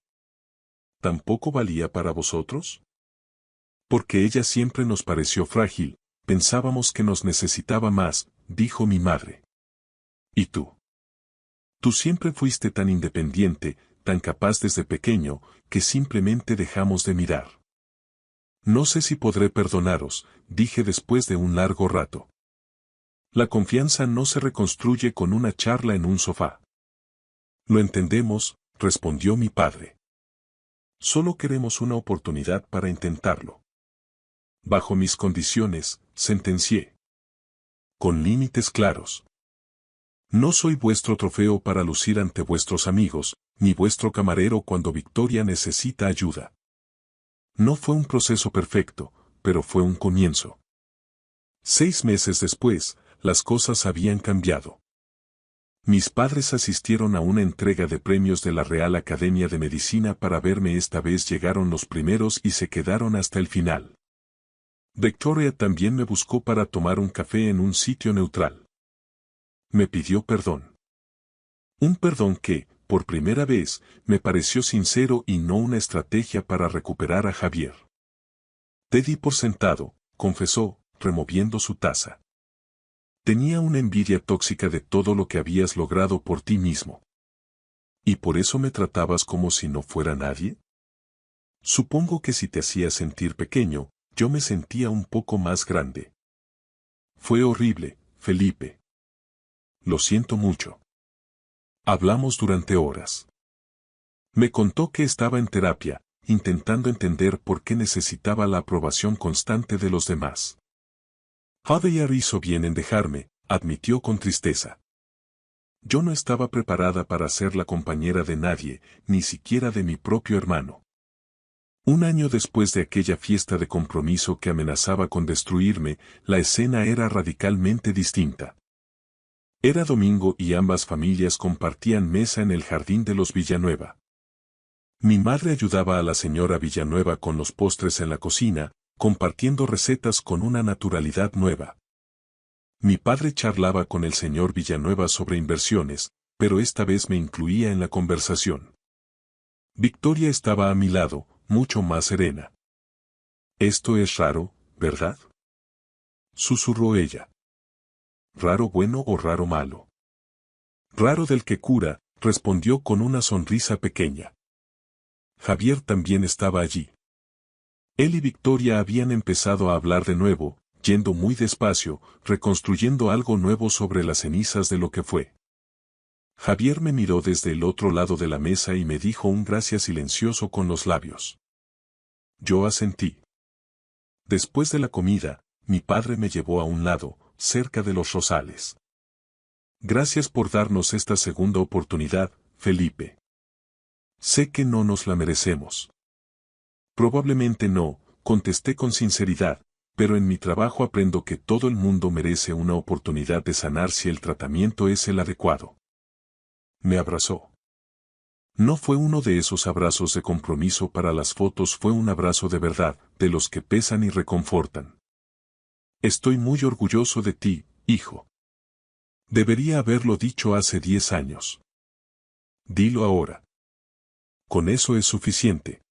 ¿Tampoco valía para vosotros? Porque ella siempre nos pareció frágil, pensábamos que nos necesitaba más, dijo mi madre. ¿Y tú? Tú siempre fuiste tan independiente, tan capaz desde pequeño, que simplemente dejamos de mirar. No sé si podré perdonaros, dije después de un largo rato. La confianza no se reconstruye con una charla en un sofá. Lo entendemos, respondió mi padre. Solo queremos una oportunidad para intentarlo. Bajo mis condiciones, sentencié. Con límites claros. No soy vuestro trofeo para lucir ante vuestros amigos, ni vuestro camarero cuando Victoria necesita ayuda. No fue un proceso perfecto, pero fue un comienzo. 6 meses después, las cosas habían cambiado. Mis padres asistieron a una entrega de premios de la Real Academia de Medicina para verme. Esta vez llegaron los primeros y se quedaron hasta el final. Victoria también me buscó para tomar un café en un sitio neutral. Me pidió perdón. Un perdón que, por primera vez, me pareció sincero y no una estrategia para recuperar a Javier. Te di por sentado, confesó, removiendo su taza. Tenía una envidia tóxica de todo lo que habías logrado por ti mismo. ¿Y por eso me tratabas como si no fuera nadie? Supongo que si te hacía sentir pequeño, yo me sentía un poco más grande. Fue horrible, Felipe. Lo siento mucho. Hablamos durante horas. Me contó que estaba en terapia, intentando entender por qué necesitaba la aprobación constante de los demás. Javier hizo bien en dejarme, admitió con tristeza. Yo no estaba preparada para ser la compañera de nadie, ni siquiera de mi propio hermano. Un año después de aquella fiesta de compromiso que amenazaba con destruirme, la escena era radicalmente distinta. Era domingo y ambas familias compartían mesa en el jardín de los Villanueva. Mi madre ayudaba a la señora Villanueva con los postres en la cocina, compartiendo recetas con una naturalidad nueva. Mi padre charlaba con el señor Villanueva sobre inversiones, pero esta vez me incluía en la conversación. Victoria estaba a mi lado, mucho más serena. Esto es raro, ¿verdad? Susurró ella. ¿Raro bueno o raro malo? Raro del que cura, respondió con una sonrisa pequeña. Javier también estaba allí. Él y Victoria habían empezado a hablar de nuevo, yendo muy despacio, reconstruyendo algo nuevo sobre las cenizas de lo que fue. Javier me miró desde el otro lado de la mesa y me dijo un gracias silencioso con los labios. Yo asentí. Después de la comida, mi padre me llevó a un lado, cerca de los rosales. Gracias por darnos esta segunda oportunidad, Felipe. Sé que no nos la merecemos. Probablemente no, contesté con sinceridad, pero en mi trabajo aprendo que todo el mundo merece una oportunidad de sanar si el tratamiento es el adecuado. Me abrazó. No fue uno de esos abrazos de compromiso para las fotos, fue un abrazo de verdad, de los que pesan y reconfortan. Estoy muy orgulloso de ti, hijo. Debería haberlo dicho hace 10 años. Dilo ahora. Con eso es suficiente.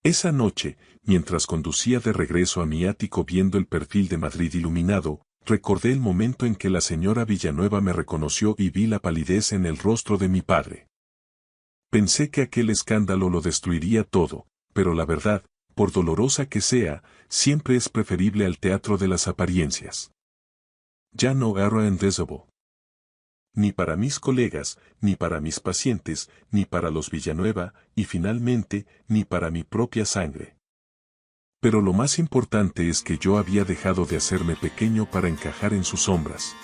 Esa noche, mientras conducía de regreso a mi ático viendo el perfil de Madrid iluminado, recordé el momento en que la señora Villanueva me reconoció y vi la palidez en el rostro de mi padre. Pensé que aquel escándalo lo destruiría todo, pero la verdad, por dolorosa que sea, siempre es preferible al teatro de las apariencias. Ya no era invisible. Ni para mis colegas, ni para mis pacientes, ni para los Villanueva, y finalmente, ni para mi propia sangre. Pero lo más importante es que yo había dejado de hacerme pequeño para encajar en sus sombras.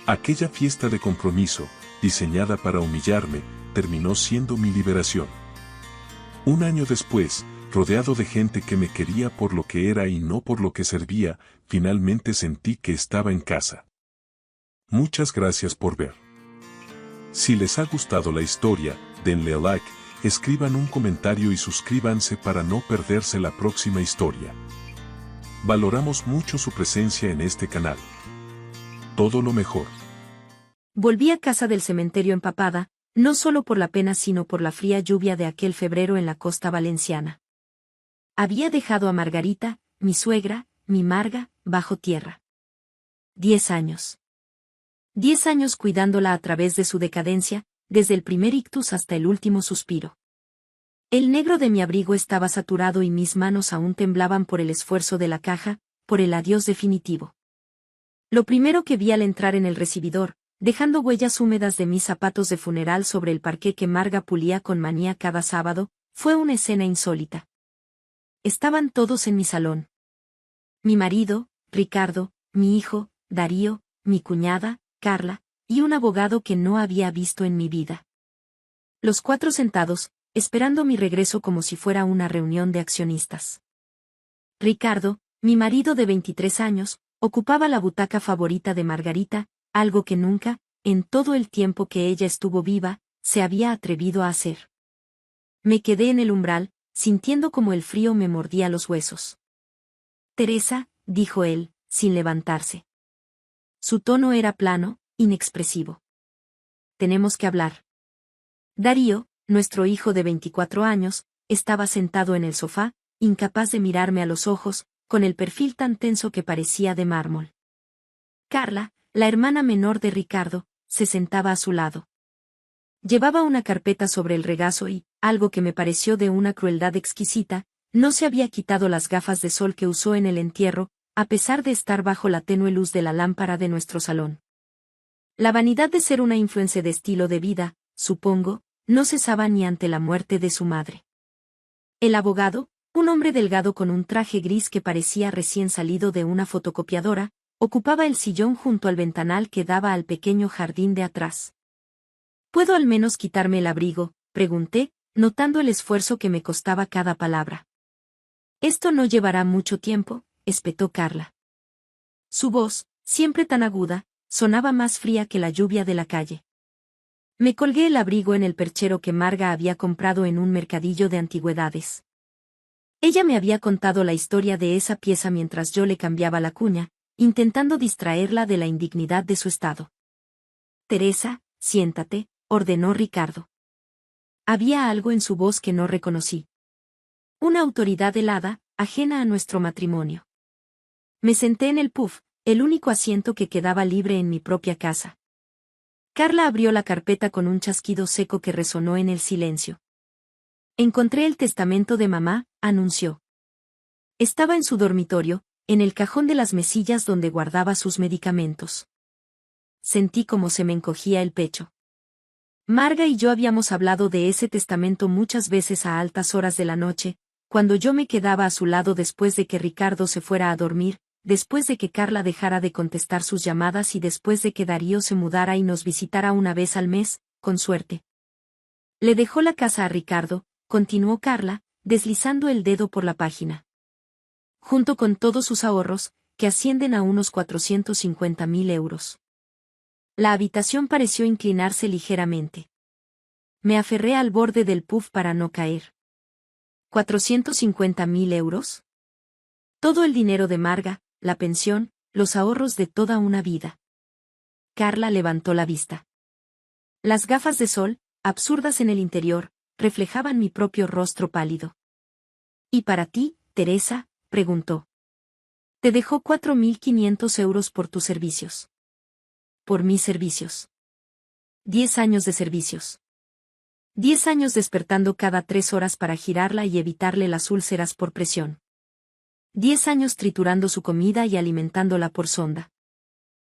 Aquella fiesta de compromiso, diseñada para humillarme, terminó siendo mi liberación. Un año después, rodeado de gente que me quería por lo que era y no por lo que servía, finalmente sentí que estaba en casa. Muchas gracias por ver. Si les ha gustado la historia, denle a like, escriban un comentario y suscríbanse para no perderse la próxima historia. Valoramos mucho su presencia en este canal. Todo lo mejor. Volví a casa del cementerio empapada, no solo por la pena sino por la fría lluvia de aquel febrero en la costa valenciana. Había dejado a Margarita, mi suegra, mi Marga, bajo tierra. 10 años. 10 años cuidándola a través de su decadencia, desde el primer ictus hasta el último suspiro. El negro de mi abrigo estaba saturado y mis manos aún temblaban por el esfuerzo de la caja, por el adiós definitivo. Lo primero que vi al entrar en el recibidor, dejando huellas húmedas de mis zapatos de funeral sobre el parqué que Marga pulía con manía cada sábado, fue una escena insólita. Estaban todos en mi salón. Mi marido, Ricardo, mi hijo, Darío, mi cuñada, Carla, y un abogado que no había visto en mi vida. Los 4 sentados, esperando mi regreso como si fuera una reunión de accionistas. Ricardo, mi marido de 23 años, ocupaba la butaca favorita de Margarita, algo que nunca, en todo el tiempo que ella estuvo viva, se había atrevido a hacer. Me quedé en el umbral, sintiendo como el frío me mordía los huesos. Teresa, dijo él, sin levantarse. Su tono era plano, inexpresivo. Tenemos que hablar. Darío, nuestro hijo de 24 años, estaba sentado en el sofá, incapaz de mirarme a los ojos, con el perfil tan tenso que parecía de mármol. Carla, la hermana menor de Ricardo, se sentaba a su lado. Llevaba una carpeta sobre el regazo y, algo que me pareció de una crueldad exquisita, no se había quitado las gafas de sol que usó en el entierro, a pesar de estar bajo la tenue luz de la lámpara de nuestro salón. La vanidad de ser una influencer de estilo de vida, supongo, no cesaba ni ante la muerte de su madre. El abogado, un hombre delgado con un traje gris que parecía recién salido de una fotocopiadora, ocupaba el sillón junto al ventanal que daba al pequeño jardín de atrás. ¿Puedo al menos quitarme el abrigo?, pregunté, notando el esfuerzo que me costaba cada palabra. Esto no llevará mucho tiempo, espetó Carla. Su voz, siempre tan aguda, sonaba más fría que la lluvia de la calle. Me colgué el abrigo en el perchero que Marga había comprado en un mercadillo de antigüedades. Ella me había contado la historia de esa pieza mientras yo le cambiaba la cuña, intentando distraerla de la indignidad de su estado. Teresa, siéntate, ordenó Ricardo. Había algo en su voz que no reconocí. Una autoridad helada, ajena a nuestro matrimonio. Me senté en el puff, el único asiento que quedaba libre en mi propia casa. Carla abrió la carpeta con un chasquido seco que resonó en el silencio. Encontré el testamento de mamá, anunció. Estaba en su dormitorio, en el cajón de las mesillas donde guardaba sus medicamentos. Sentí como se me encogía el pecho. Marga y yo habíamos hablado de ese testamento muchas veces a altas horas de la noche, cuando yo me quedaba a su lado después de que Ricardo se fuera a dormir, después de que Carla dejara de contestar sus llamadas y después de que Darío se mudara y nos visitara una vez al mes, con suerte. Le dejó la casa a Ricardo, continuó Carla, deslizando el dedo por la página. Junto con todos sus ahorros, que ascienden a unos 450.000 euros. La habitación pareció inclinarse ligeramente. Me aferré al borde del puff para no caer. ¿450.000 euros? Todo el dinero de Marga, la pensión, los ahorros de toda una vida. Carla levantó la vista. Las gafas de sol, absurdas en el interior, reflejaban mi propio rostro pálido. ¿Y para ti, Teresa? Preguntó. Te dejó 4.500 euros por tus servicios. Por mis servicios. 10 años de servicios. 10 años despertando cada 3 horas para girarla y evitarle las úlceras por presión. 10 años triturando su comida y alimentándola por sonda.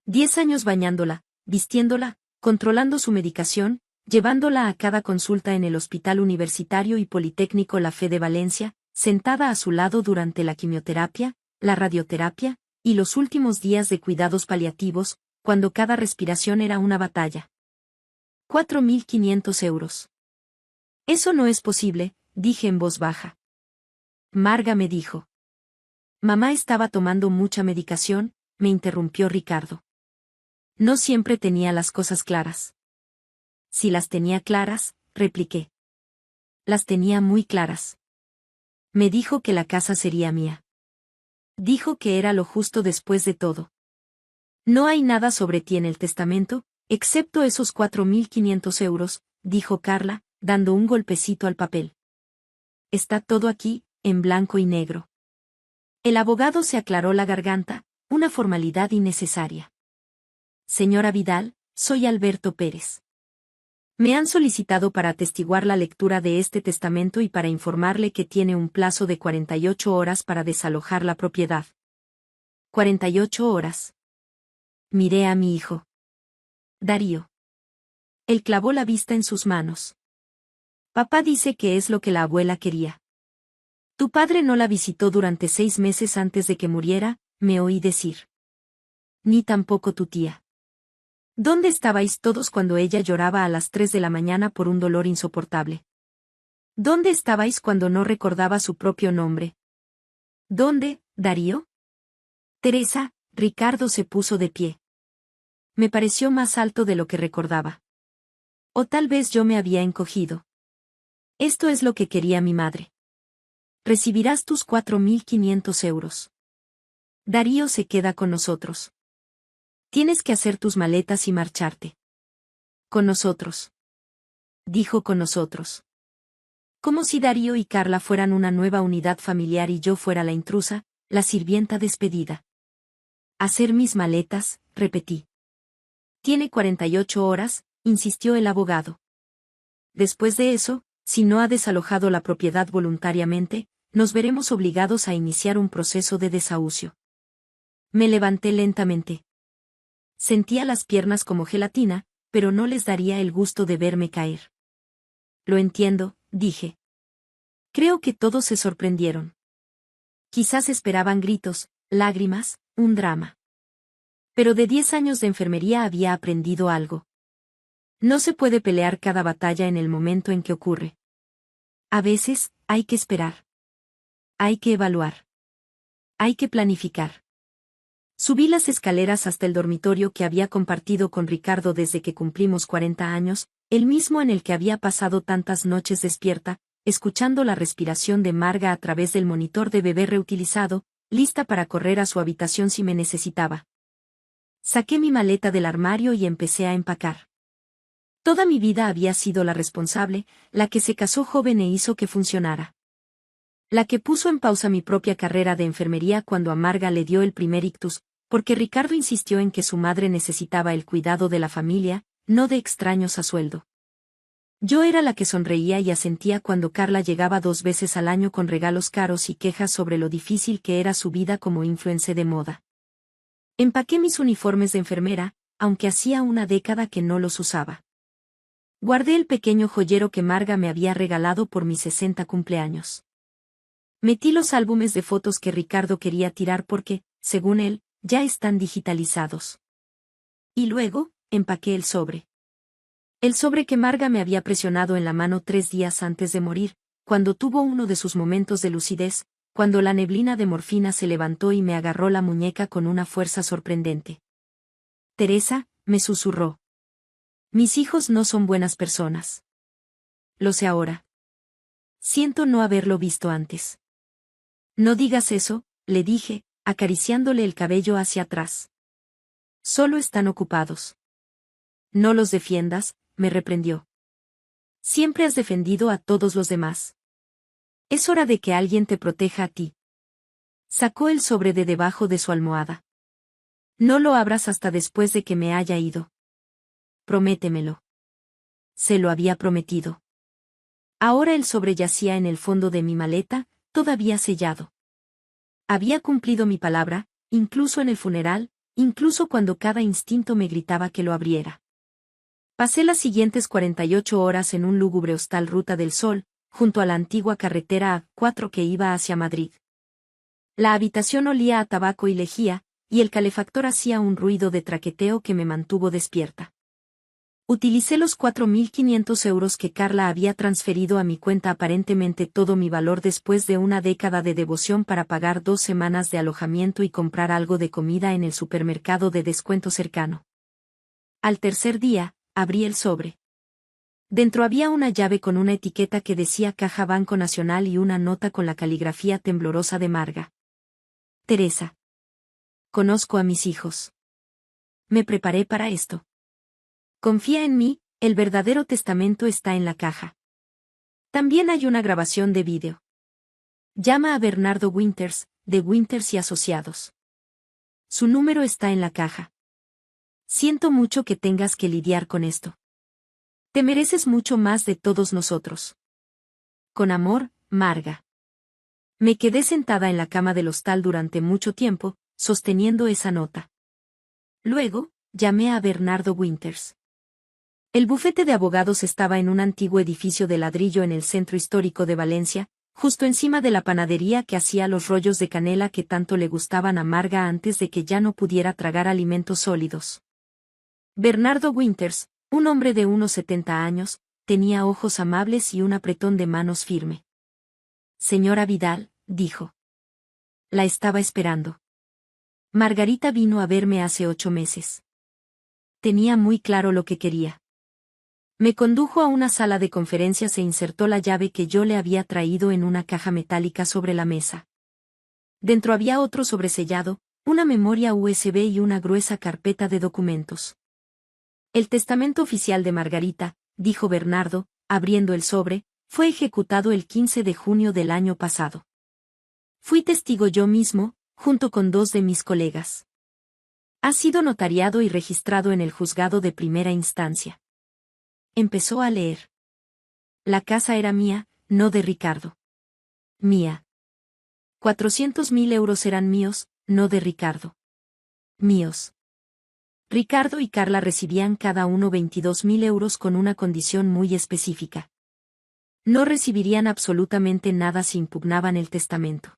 10 años bañándola, vistiéndola, controlando su medicación, llevándola a cada consulta en el Hospital Universitario y Politécnico La Fe de Valencia, sentada a su lado durante la quimioterapia, la radioterapia, y los últimos días de cuidados paliativos, cuando cada respiración era una batalla. 4.500 euros. Eso no es posible, dije en voz baja. Marga me dijo. Mamá estaba tomando mucha medicación, me interrumpió Ricardo. No siempre tenía las cosas claras. Si las tenía claras, repliqué. Las tenía muy claras. Me dijo que la casa sería mía. Dijo que era lo justo después de todo. No hay nada sobre ti en el testamento, excepto esos 4.500 euros, dijo Carla, dando un golpecito al papel. Está todo aquí, en blanco y negro. El abogado se aclaró la garganta, una formalidad innecesaria. Señora Vidal, soy Alberto Pérez. Me han solicitado para atestiguar la lectura de este testamento y para informarle que tiene un plazo de 48 horas para desalojar la propiedad. 48 horas. Miré a mi hijo. Darío. Él clavó la vista en sus manos. Papá dice que es lo que la abuela quería. Tu padre no la visitó durante 6 meses antes de que muriera, me oí decir. Ni tampoco tu tía. ¿Dónde estabais todos cuando ella lloraba a las 3 de la mañana por un dolor insoportable? ¿Dónde estabais cuando no recordaba su propio nombre? ¿Dónde, Darío? Teresa, Ricardo se puso de pie. Me pareció más alto de lo que recordaba. O tal vez yo me había encogido. Esto es lo que quería mi madre. Recibirás tus 4.500 euros. Darío se queda con nosotros. Tienes que hacer tus maletas y marcharte. Con nosotros. Dijo con nosotros. Como si Darío y Carla fueran una nueva unidad familiar y yo fuera la intrusa, la sirvienta despedida. Hacer mis maletas, repetí. Tiene 48 horas, insistió el abogado. Después de eso, si no ha desalojado la propiedad voluntariamente, nos veremos obligados a iniciar un proceso de desahucio. Me levanté lentamente. Sentía las piernas como gelatina, pero no les daría el gusto de verme caer. Lo entiendo, dije. Creo que todos se sorprendieron. Quizás esperaban gritos, lágrimas, un drama. Pero de 10 años de enfermería había aprendido algo. No se puede pelear cada batalla en el momento en que ocurre. A veces, hay que esperar. Hay que evaluar. Hay que planificar. Subí las escaleras hasta el dormitorio que había compartido con Ricardo desde que cumplimos 40 años, el mismo en el que había pasado tantas noches despierta, escuchando la respiración de Marga a través del monitor de bebé reutilizado, lista para correr a su habitación si me necesitaba. Saqué mi maleta del armario y empecé a empacar. Toda mi vida había sido la responsable, la que se casó joven e hizo que funcionara. La que puso en pausa mi propia carrera de enfermería cuando a Marga le dio el primer ictus, porque Ricardo insistió en que su madre necesitaba el cuidado de la familia, no de extraños a sueldo. Yo era la que sonreía y asentía cuando Carla llegaba 2 veces al año con regalos caros y quejas sobre lo difícil que era su vida como influencer de moda. Empaqué mis uniformes de enfermera, aunque hacía una década que no los usaba. Guardé el pequeño joyero que Marga me había regalado por mis 60 cumpleaños. Metí los álbumes de fotos que Ricardo quería tirar porque, según él, ya están digitalizados. Y luego, empaqué el sobre. El sobre que Marga me había presionado en la mano 3 días antes de morir, cuando tuvo uno de sus momentos de lucidez, cuando la neblina de morfina se levantó y me agarró la muñeca con una fuerza sorprendente. Teresa, me susurró. Mis hijos no son buenas personas. Lo sé ahora. Siento no haberlo visto antes. No digas eso, le dije, acariciándole el cabello hacia atrás. Solo están ocupados. No los defiendas, me reprendió. Siempre has defendido a todos los demás. Es hora de que alguien te proteja a ti. Sacó el sobre de debajo de su almohada. No lo abras hasta después de que me haya ido. Prométemelo. Se lo había prometido. Ahora el sobre yacía en el fondo de mi maleta, todavía sellado. Había cumplido mi palabra, incluso en el funeral, incluso cuando cada instinto me gritaba que lo abriera. Pasé las siguientes 48 horas en un lúgubre hostal Ruta del Sol, junto a la antigua carretera A4 que iba hacia Madrid. La habitación olía a tabaco y lejía, y el calefactor hacía un ruido de traqueteo que me mantuvo despierta. Utilicé los 4.500 euros que Carla había transferido a mi cuenta, aparentemente todo mi valor después de una década de devoción, para pagar 2 semanas de alojamiento y comprar algo de comida en el supermercado de descuento cercano. Al tercer día, abrí el sobre. Dentro había una llave con una etiqueta que decía Caja Banco Nacional y una nota con la caligrafía temblorosa de Marga. Teresa. Conozco a mis hijos. Me preparé para esto. Confía en mí, el verdadero testamento está en la caja. También hay una grabación de vídeo. Llama a Bernardo Winters, de Winters y Asociados. Su número está en la caja. Siento mucho que tengas que lidiar con esto. Te mereces mucho más de todos nosotros. Con amor, Marga. Me quedé sentada en la cama del hostal durante mucho tiempo, sosteniendo esa nota. Luego, llamé a Bernardo Winters. El bufete de abogados estaba en un antiguo edificio de ladrillo en el centro histórico de Valencia, justo encima de la panadería que hacía los rollos de canela que tanto le gustaban a Marga antes de que ya no pudiera tragar alimentos sólidos. Bernardo Winters, un hombre de unos 70 años, tenía ojos amables y un apretón de manos firme. Señora Vidal, dijo. La estaba esperando. Margarita vino a verme hace 8 meses. Tenía muy claro lo que quería. Me condujo a una sala de conferencias e insertó la llave que yo le había traído en una caja metálica sobre la mesa. Dentro había otro sobresellado, una memoria USB y una gruesa carpeta de documentos. El testamento oficial de Margarita, dijo Bernardo, abriendo el sobre, fue ejecutado el 15 de junio del año pasado. Fui testigo yo mismo, junto con 2 de mis colegas. Ha sido notariado y registrado en el juzgado de primera instancia. Empezó a leer. La casa era mía, no de Ricardo. Mía. 400.000 euros eran míos, no de Ricardo. Míos. Ricardo y Carla recibían cada uno 22.000 euros con una condición muy específica. No recibirían absolutamente nada si impugnaban el testamento.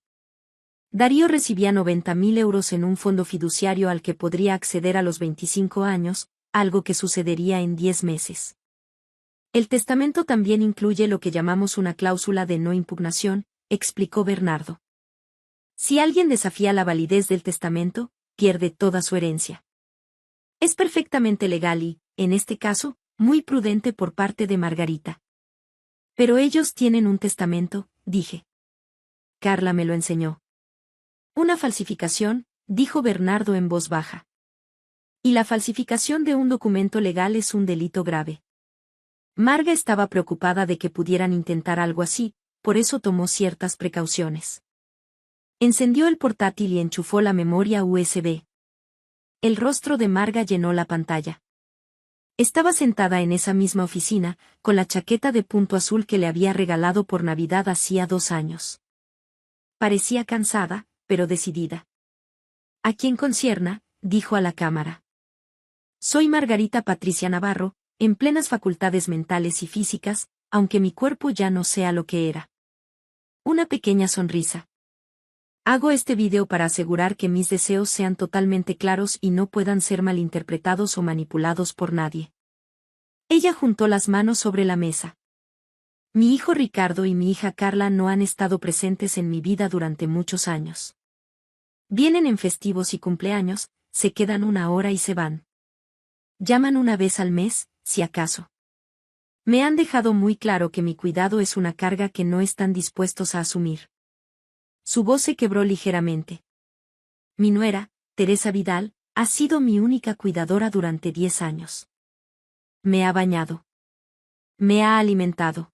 Darío recibía 90.000 euros en un fondo fiduciario al que podría acceder a los 25 años, algo que sucedería en 10 meses. El testamento también incluye lo que llamamos una cláusula de no impugnación, explicó Bernardo. Si alguien desafía la validez del testamento, pierde toda su herencia. Es perfectamente legal y, en este caso, muy prudente por parte de Margarita. Pero ellos tienen un testamento, dije. Carla me lo enseñó. Una falsificación, dijo Bernardo en voz baja. Y la falsificación de un documento legal es un delito grave. Marga estaba preocupada de que pudieran intentar algo así, por eso tomó ciertas precauciones. Encendió el portátil y enchufó la memoria USB. El rostro de Marga llenó la pantalla. Estaba sentada en esa misma oficina, con la chaqueta de punto azul que le había regalado por Navidad hacía 2 años. Parecía cansada, pero decidida. «¿A quién concierna?», dijo a la cámara. «Soy Margarita Patricia Navarro, en plenas facultades mentales y físicas, aunque mi cuerpo ya no sea lo que era». Una pequeña sonrisa. «Hago este video para asegurar que mis deseos sean totalmente claros y no puedan ser malinterpretados o manipulados por nadie». Ella juntó las manos sobre la mesa. «Mi hijo Ricardo y mi hija Carla no han estado presentes en mi vida durante muchos años. Vienen en festivos y cumpleaños, se quedan 1 hora y se van. Llaman una vez al mes, si acaso. Me han dejado muy claro que mi cuidado es una carga que no están dispuestos a asumir». Su voz se quebró ligeramente. «Mi nuera, Teresa Vidal, ha sido mi única cuidadora durante 10 años. Me ha bañado. Me ha alimentado.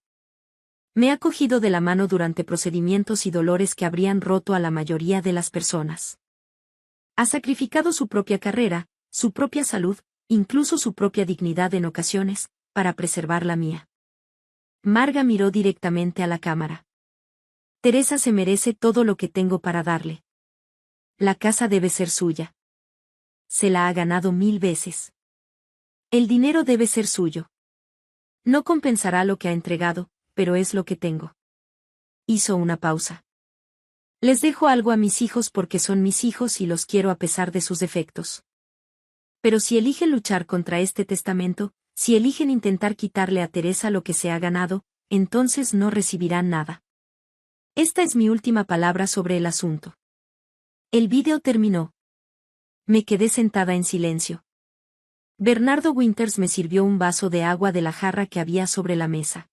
Me ha cogido de la mano durante procedimientos y dolores que habrían roto a la mayoría de las personas. Ha sacrificado su propia carrera, su propia salud, incluso su propia dignidad en ocasiones, para preservar la mía». Marga miró directamente a la cámara. «Teresa se merece todo lo que tengo para darle. La casa debe ser suya. Se la ha ganado 1000 veces. El dinero debe ser suyo. No compensará lo que ha entregado, pero es lo que tengo». Hizo una pausa. «Les dejo algo a mis hijos porque son mis hijos y los quiero a pesar de sus defectos. Pero si eligen luchar contra este testamento, si eligen intentar quitarle a Teresa lo que se ha ganado, entonces no recibirán nada. Esta es mi última palabra sobre el asunto». El vídeo terminó. Me quedé sentada en silencio. Bernardo Winters me sirvió un vaso de agua de la jarra que había sobre la mesa.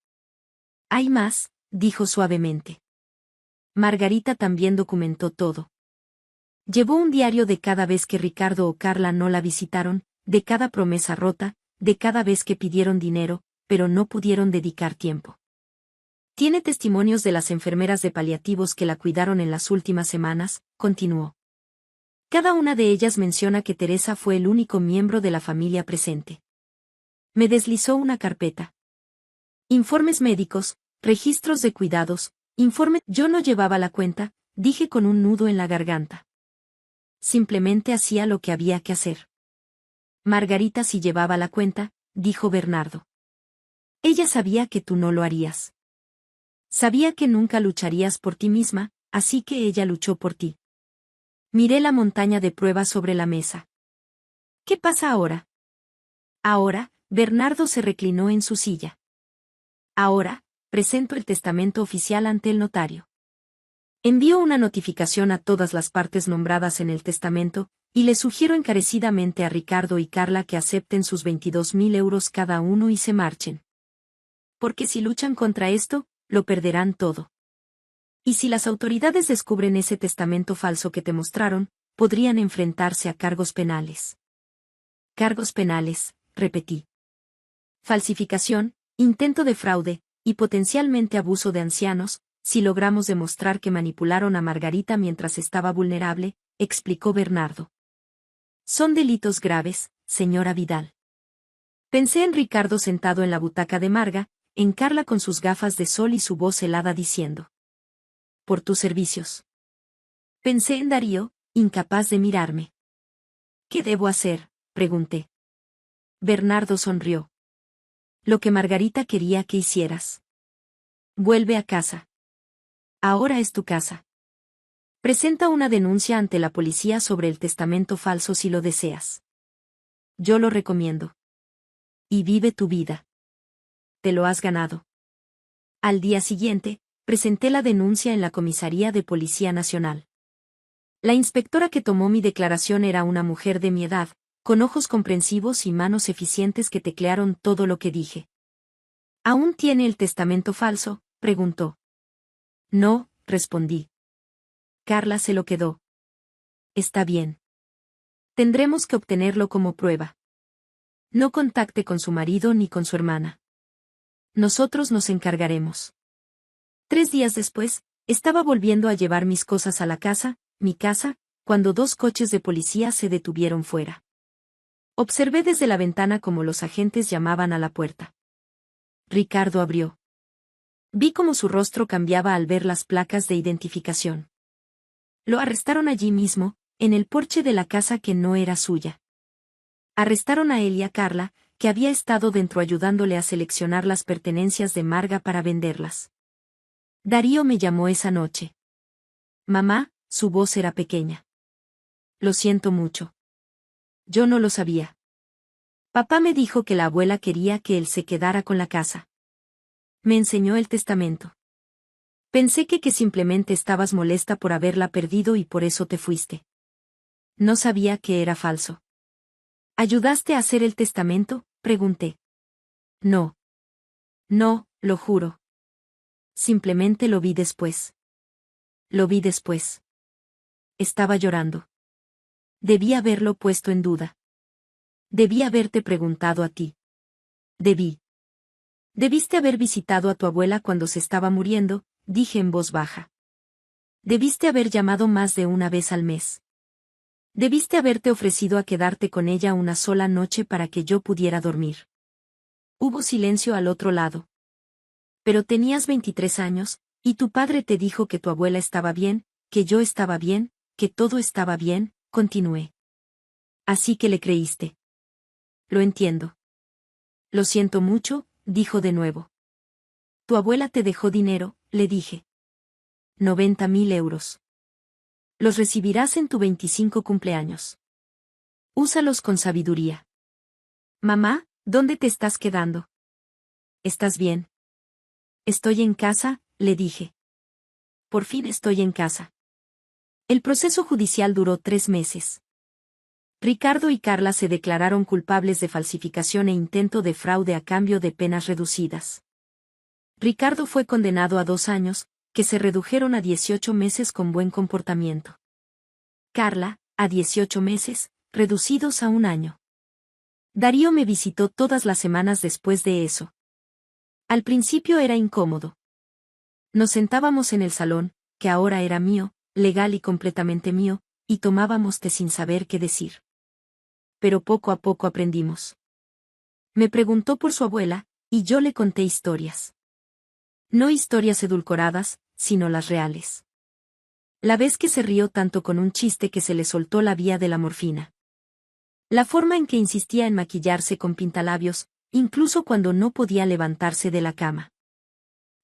«Hay más», dijo suavemente. Margarita también documentó todo. Llevó un diario de cada vez que Ricardo o Carla no la visitaron, de cada promesa rota, de cada vez que pidieron dinero, pero no pudieron dedicar tiempo. Tiene testimonios de las enfermeras de paliativos que la cuidaron en las últimas semanas, continuó. Cada una de ellas menciona que Teresa fue el único miembro de la familia presente. Me deslizó una carpeta. Informes médicos, registros de cuidados, Yo no llevaba la cuenta, dije con un nudo en la garganta. Simplemente hacía lo que había que hacer. Margarita sí llevaba la cuenta, dijo Bernardo. Ella sabía que tú no lo harías. Sabía que nunca lucharías por ti misma, así que ella luchó por ti. Miré la montaña de pruebas sobre la mesa. ¿Qué pasa ahora? Ahora, Bernardo se reclinó en su silla. Ahora, presento el testamento oficial ante el notario. Envío una notificación a todas las partes nombradas en el testamento, y le sugiero encarecidamente a Ricardo y Carla que acepten sus 22.000 euros cada uno y se marchen. Porque si luchan contra esto, lo perderán todo. Y si las autoridades descubren ese testamento falso que te mostraron, podrían enfrentarse a cargos penales. Cargos penales, repetí. Falsificación, intento de fraude, y potencialmente abuso de ancianos, si logramos demostrar que manipularon a Margarita mientras estaba vulnerable, explicó Bernardo. Son delitos graves, señora Vidal. Pensé en Ricardo sentado en la butaca de Marga, en Carla con sus gafas de sol y su voz helada diciendo: «Por tus servicios». Pensé en Darío, incapaz de mirarme. «¿Qué debo hacer?», pregunté. Bernardo sonrió. «Lo que Margarita quería que hicieras. Vuelve a casa. Ahora es tu casa. Presenta una denuncia ante la policía sobre el testamento falso si lo deseas. Yo lo recomiendo. Y vive tu vida. Te lo has ganado». Al día siguiente, presenté la denuncia en la Comisaría de Policía Nacional. La inspectora que tomó mi declaración era una mujer de mi edad, con ojos comprensivos y manos eficientes que teclearon todo lo que dije. «¿Aún tiene el testamento falso?», preguntó. «No», respondí. «Carla se lo quedó». «Está bien. Tendremos que obtenerlo como prueba. No contacte con su marido ni con su hermana. Nosotros nos encargaremos». 3 días después, estaba volviendo a llevar mis cosas a la casa, mi casa, cuando 2 coches de policía se detuvieron fuera. Observé desde la ventana cómo los agentes llamaban a la puerta. Ricardo abrió. Vi cómo su rostro cambiaba al ver las placas de identificación. Lo arrestaron allí mismo, en el porche de la casa que no era suya. Arrestaron a él y a Carla, que había estado dentro ayudándole a seleccionar las pertenencias de Marga para venderlas. Darío me llamó esa noche. Mamá, su voz era pequeña. Lo siento mucho. Yo no lo sabía. Papá me dijo que la abuela quería que él se quedara con la casa. Me enseñó el testamento. Pensé que simplemente estabas molesta por haberla perdido y por eso te fuiste. No sabía que era falso. ¿Ayudaste a hacer el testamento?, pregunté. No. No, lo juro. Simplemente lo vi después. Lo vi después. Estaba llorando. Debí haberlo puesto en duda. Debí haberte preguntado a ti. Debí. Debiste haber visitado a tu abuela cuando se estaba muriendo, dije en voz baja. Debiste haber llamado más de una vez al mes. Debiste haberte ofrecido a quedarte con ella una sola noche para que yo pudiera dormir. Hubo silencio al otro lado. Pero tenías 23 años, y tu padre te dijo que tu abuela estaba bien, que yo estaba bien, que todo estaba bien, continué. Así que le creíste. Lo entiendo. Lo siento mucho, dijo de nuevo. Tu abuela te dejó dinero, le dije. 90.000 euros. Los recibirás en tu 25 cumpleaños. Úsalos con sabiduría. Mamá, ¿dónde te estás quedando? ¿Estás bien? Estoy en casa, le dije. Por fin estoy en casa. El proceso judicial duró 3 meses. Ricardo y Carla se declararon culpables de falsificación e intento de fraude a cambio de penas reducidas. Ricardo fue condenado a 2 años, que se redujeron a 18 meses con buen comportamiento. Carla, a 18 meses, reducidos a 1 año. Darío me visitó todas las semanas después de eso. Al principio era incómodo. Nos sentábamos en el salón, que ahora era mío, legal y completamente mío, y tomábamos té sin saber qué decir. Pero poco a poco aprendimos. Me preguntó por su abuela, y yo le conté historias. No historias edulcoradas, sino las reales. La vez que se rió tanto con un chiste que se le soltó la vía de la morfina. La forma en que insistía en maquillarse con pintalabios, incluso cuando no podía levantarse de la cama.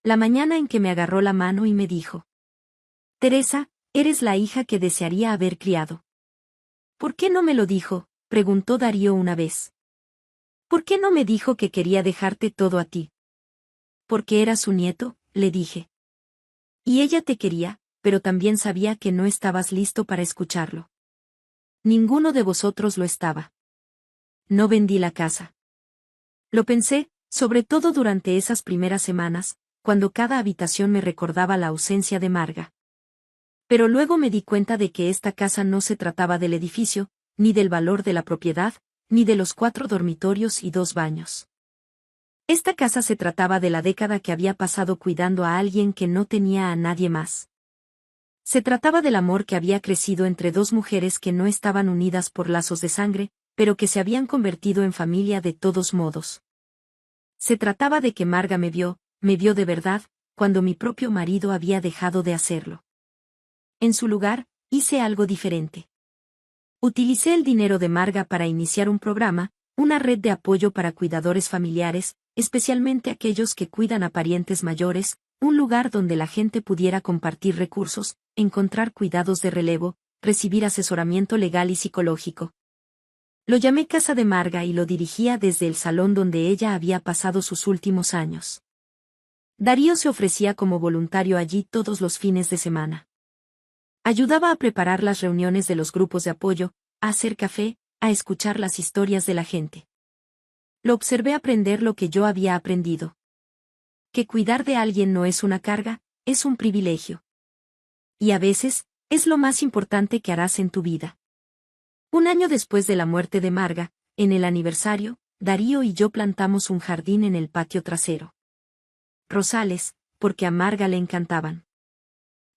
La mañana en que me agarró la mano y me dijo: Teresa, eres la hija que desearía haber criado. ¿Por qué no me lo dijo?, preguntó Darío una vez. ¿Por qué no me dijo que quería dejarte todo a ti? Porque era su nieto, le dije. Y ella te quería, pero también sabía que no estabas listo para escucharlo. Ninguno de vosotros lo estaba. No vendí la casa. Lo pensé, sobre todo durante esas primeras semanas, cuando cada habitación me recordaba la ausencia de Marga. Pero luego me di cuenta de que esta casa no se trataba del edificio, ni del valor de la propiedad, ni de los 4 dormitorios y 2 baños. Esta casa se trataba de la década que había pasado cuidando a alguien que no tenía a nadie más. Se trataba del amor que había crecido entre 2 mujeres que no estaban unidas por lazos de sangre, pero que se habían convertido en familia de todos modos. Se trataba de que Marga me vio de verdad, cuando mi propio marido había dejado de hacerlo. En su lugar, hice algo diferente. Utilicé el dinero de Marga para iniciar un programa, una red de apoyo para cuidadores familiares, especialmente aquellos que cuidan a parientes mayores, un lugar donde la gente pudiera compartir recursos, encontrar cuidados de relevo, recibir asesoramiento legal y psicológico. Lo llamé Casa de Marga y lo dirigía desde el salón donde ella había pasado sus últimos años. Darío se ofrecía como voluntario allí todos los fines de semana. Ayudaba a preparar las reuniones de los grupos de apoyo, a hacer café, a escuchar las historias de la gente. Lo observé aprender lo que yo había aprendido. Que cuidar de alguien no es una carga, es un privilegio. Y a veces, es lo más importante que harás en tu vida. 1 año después de la muerte de Marga, en el aniversario, Darío y yo plantamos un jardín en el patio trasero. Rosales, porque a Marga le encantaban.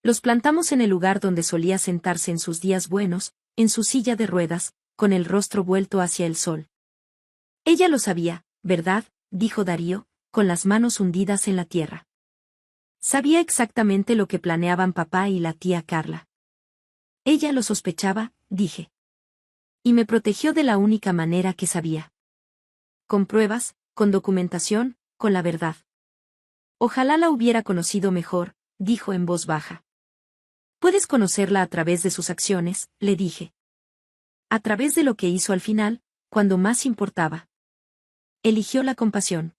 Los plantamos en el lugar donde solía sentarse en sus días buenos, en su silla de ruedas, con el rostro vuelto hacia el sol. Ella lo sabía, ¿verdad?, dijo Darío, con las manos hundidas en la tierra. Sabía exactamente lo que planeaban papá y la tía Carla. Ella lo sospechaba, dije. Y me protegió de la única manera que sabía. Con pruebas, con documentación, con la verdad. Ojalá la hubiera conocido mejor, dijo en voz baja. Puedes conocerla a través de sus acciones, le dije. A través de lo que hizo al final, cuando más importaba. Eligió la compasión.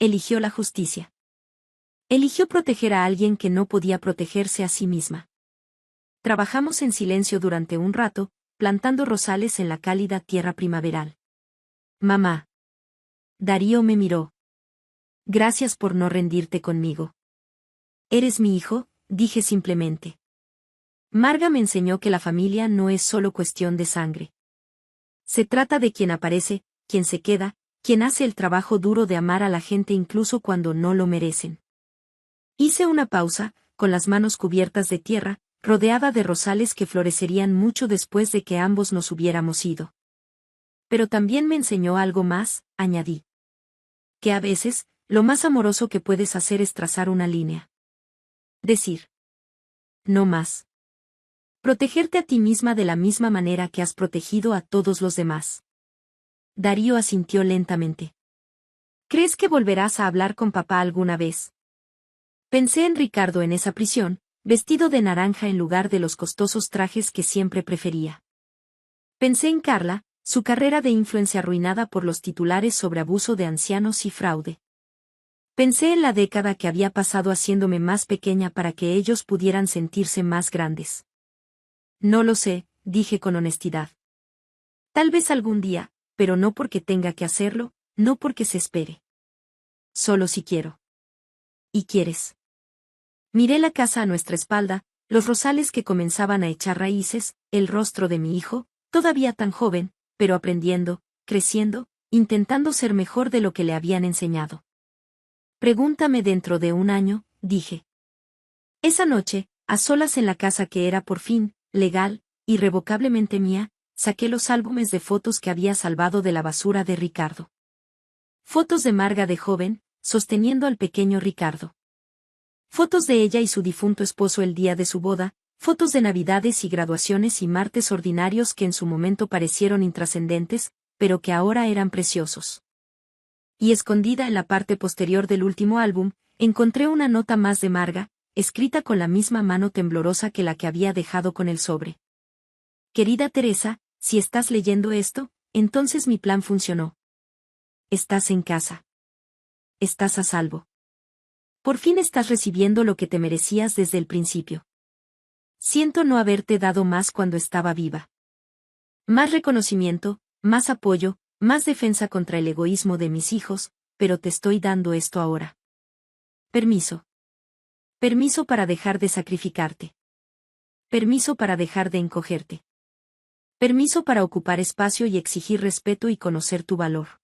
Eligió la justicia. Eligió proteger a alguien que no podía protegerse a sí misma. Trabajamos en silencio durante un rato, plantando rosales en la cálida tierra primaveral. Mamá. Darío me miró. Gracias por no rendirte conmigo. Eres mi hijo, dije simplemente. Marga me enseñó que la familia no es solo cuestión de sangre. Se trata de quien aparece, quien se queda, quien hace el trabajo duro de amar a la gente incluso cuando no lo merecen. Hice una pausa, con las manos cubiertas de tierra, rodeada de rosales que florecerían mucho después de que ambos nos hubiéramos ido. Pero también me enseñó algo más, añadí. Que a veces, lo más amoroso que puedes hacer es trazar una línea. Decir. No más. Protegerte a ti misma de la misma manera que has protegido a todos los demás. Darío asintió lentamente. ¿Crees que volverás a hablar con papá alguna vez? Pensé en Ricardo en esa prisión, vestido de naranja en lugar de los costosos trajes que siempre prefería. Pensé en Carla, su carrera de influencia arruinada por los titulares sobre abuso de ancianos y fraude. Pensé en la década que había pasado haciéndome más pequeña para que ellos pudieran sentirse más grandes. No lo sé, dije con honestidad. Tal vez algún día, pero no porque tenga que hacerlo, no porque se espere. Solo si quiero. ¿Y quieres? Miré la casa a nuestra espalda, los rosales que comenzaban a echar raíces, el rostro de mi hijo, todavía tan joven, pero aprendiendo, creciendo, intentando ser mejor de lo que le habían enseñado. Pregúntame dentro de un año, dije. Esa noche, a solas en la casa que era por fin, legal, irrevocablemente mía, saqué los álbumes de fotos que había salvado de la basura de Ricardo. Fotos de Marga de joven, sosteniendo al pequeño Ricardo. Fotos de ella y su difunto esposo el día de su boda, fotos de navidades y graduaciones y martes ordinarios que en su momento parecieron intrascendentes, pero que ahora eran preciosos. Y escondida en la parte posterior del último álbum, encontré una nota más de Marga, escrita con la misma mano temblorosa que la que había dejado con el sobre. Querida Teresa, si estás leyendo esto, entonces mi plan funcionó. Estás en casa. Estás a salvo. Por fin estás recibiendo lo que te merecías desde el principio. Siento no haberte dado más cuando estaba viva. Más reconocimiento, más apoyo, más defensa contra el egoísmo de mis hijos, pero te estoy dando esto ahora. Permiso. Permiso para dejar de sacrificarte. Permiso para dejar de encogerte. Permiso para ocupar espacio y exigir respeto y conocer tu valor.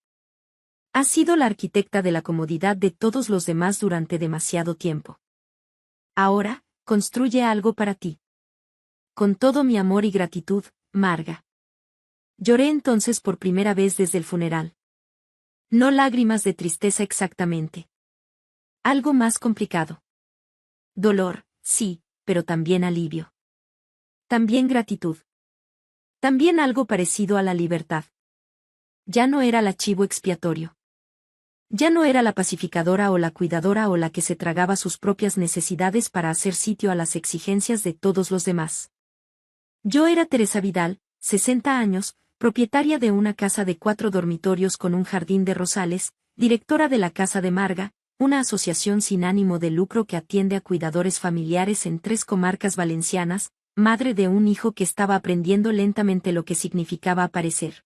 Has sido la arquitecta de la comodidad de todos los demás durante demasiado tiempo. Ahora, construye algo para ti. Con todo mi amor y gratitud, Marga. Lloré entonces por primera vez desde el funeral. No lágrimas de tristeza exactamente. Algo más complicado. Dolor, sí, pero también alivio. También gratitud. También algo parecido a la libertad. Ya no era el chivo expiatorio. Ya no era la pacificadora o la cuidadora o la que se tragaba sus propias necesidades para hacer sitio a las exigencias de todos los demás. Yo era Teresa Vidal, 60 años, propietaria de una casa de 4 dormitorios con un jardín de rosales, directora de la Casa de Marga, una asociación sin ánimo de lucro que atiende a cuidadores familiares en 3 comarcas valencianas, madre de un hijo que estaba aprendiendo lentamente lo que significaba aparecer.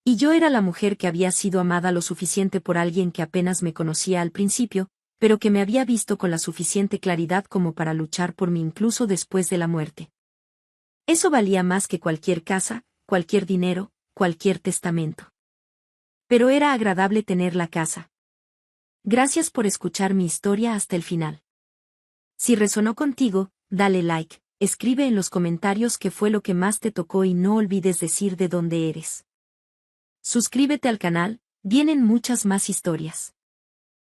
Y yo era la mujer que había sido amada lo suficiente por alguien que apenas me conocía al principio, pero que me había visto con la suficiente claridad como para luchar por mí incluso después de la muerte. Eso valía más que cualquier casa, cualquier dinero, cualquier testamento. Pero era agradable tener la casa. Gracias por escuchar mi historia hasta el final. Si resonó contigo, dale like, escribe en los comentarios qué fue lo que más te tocó y no olvides decir de dónde eres. Suscríbete al canal, vienen muchas más historias.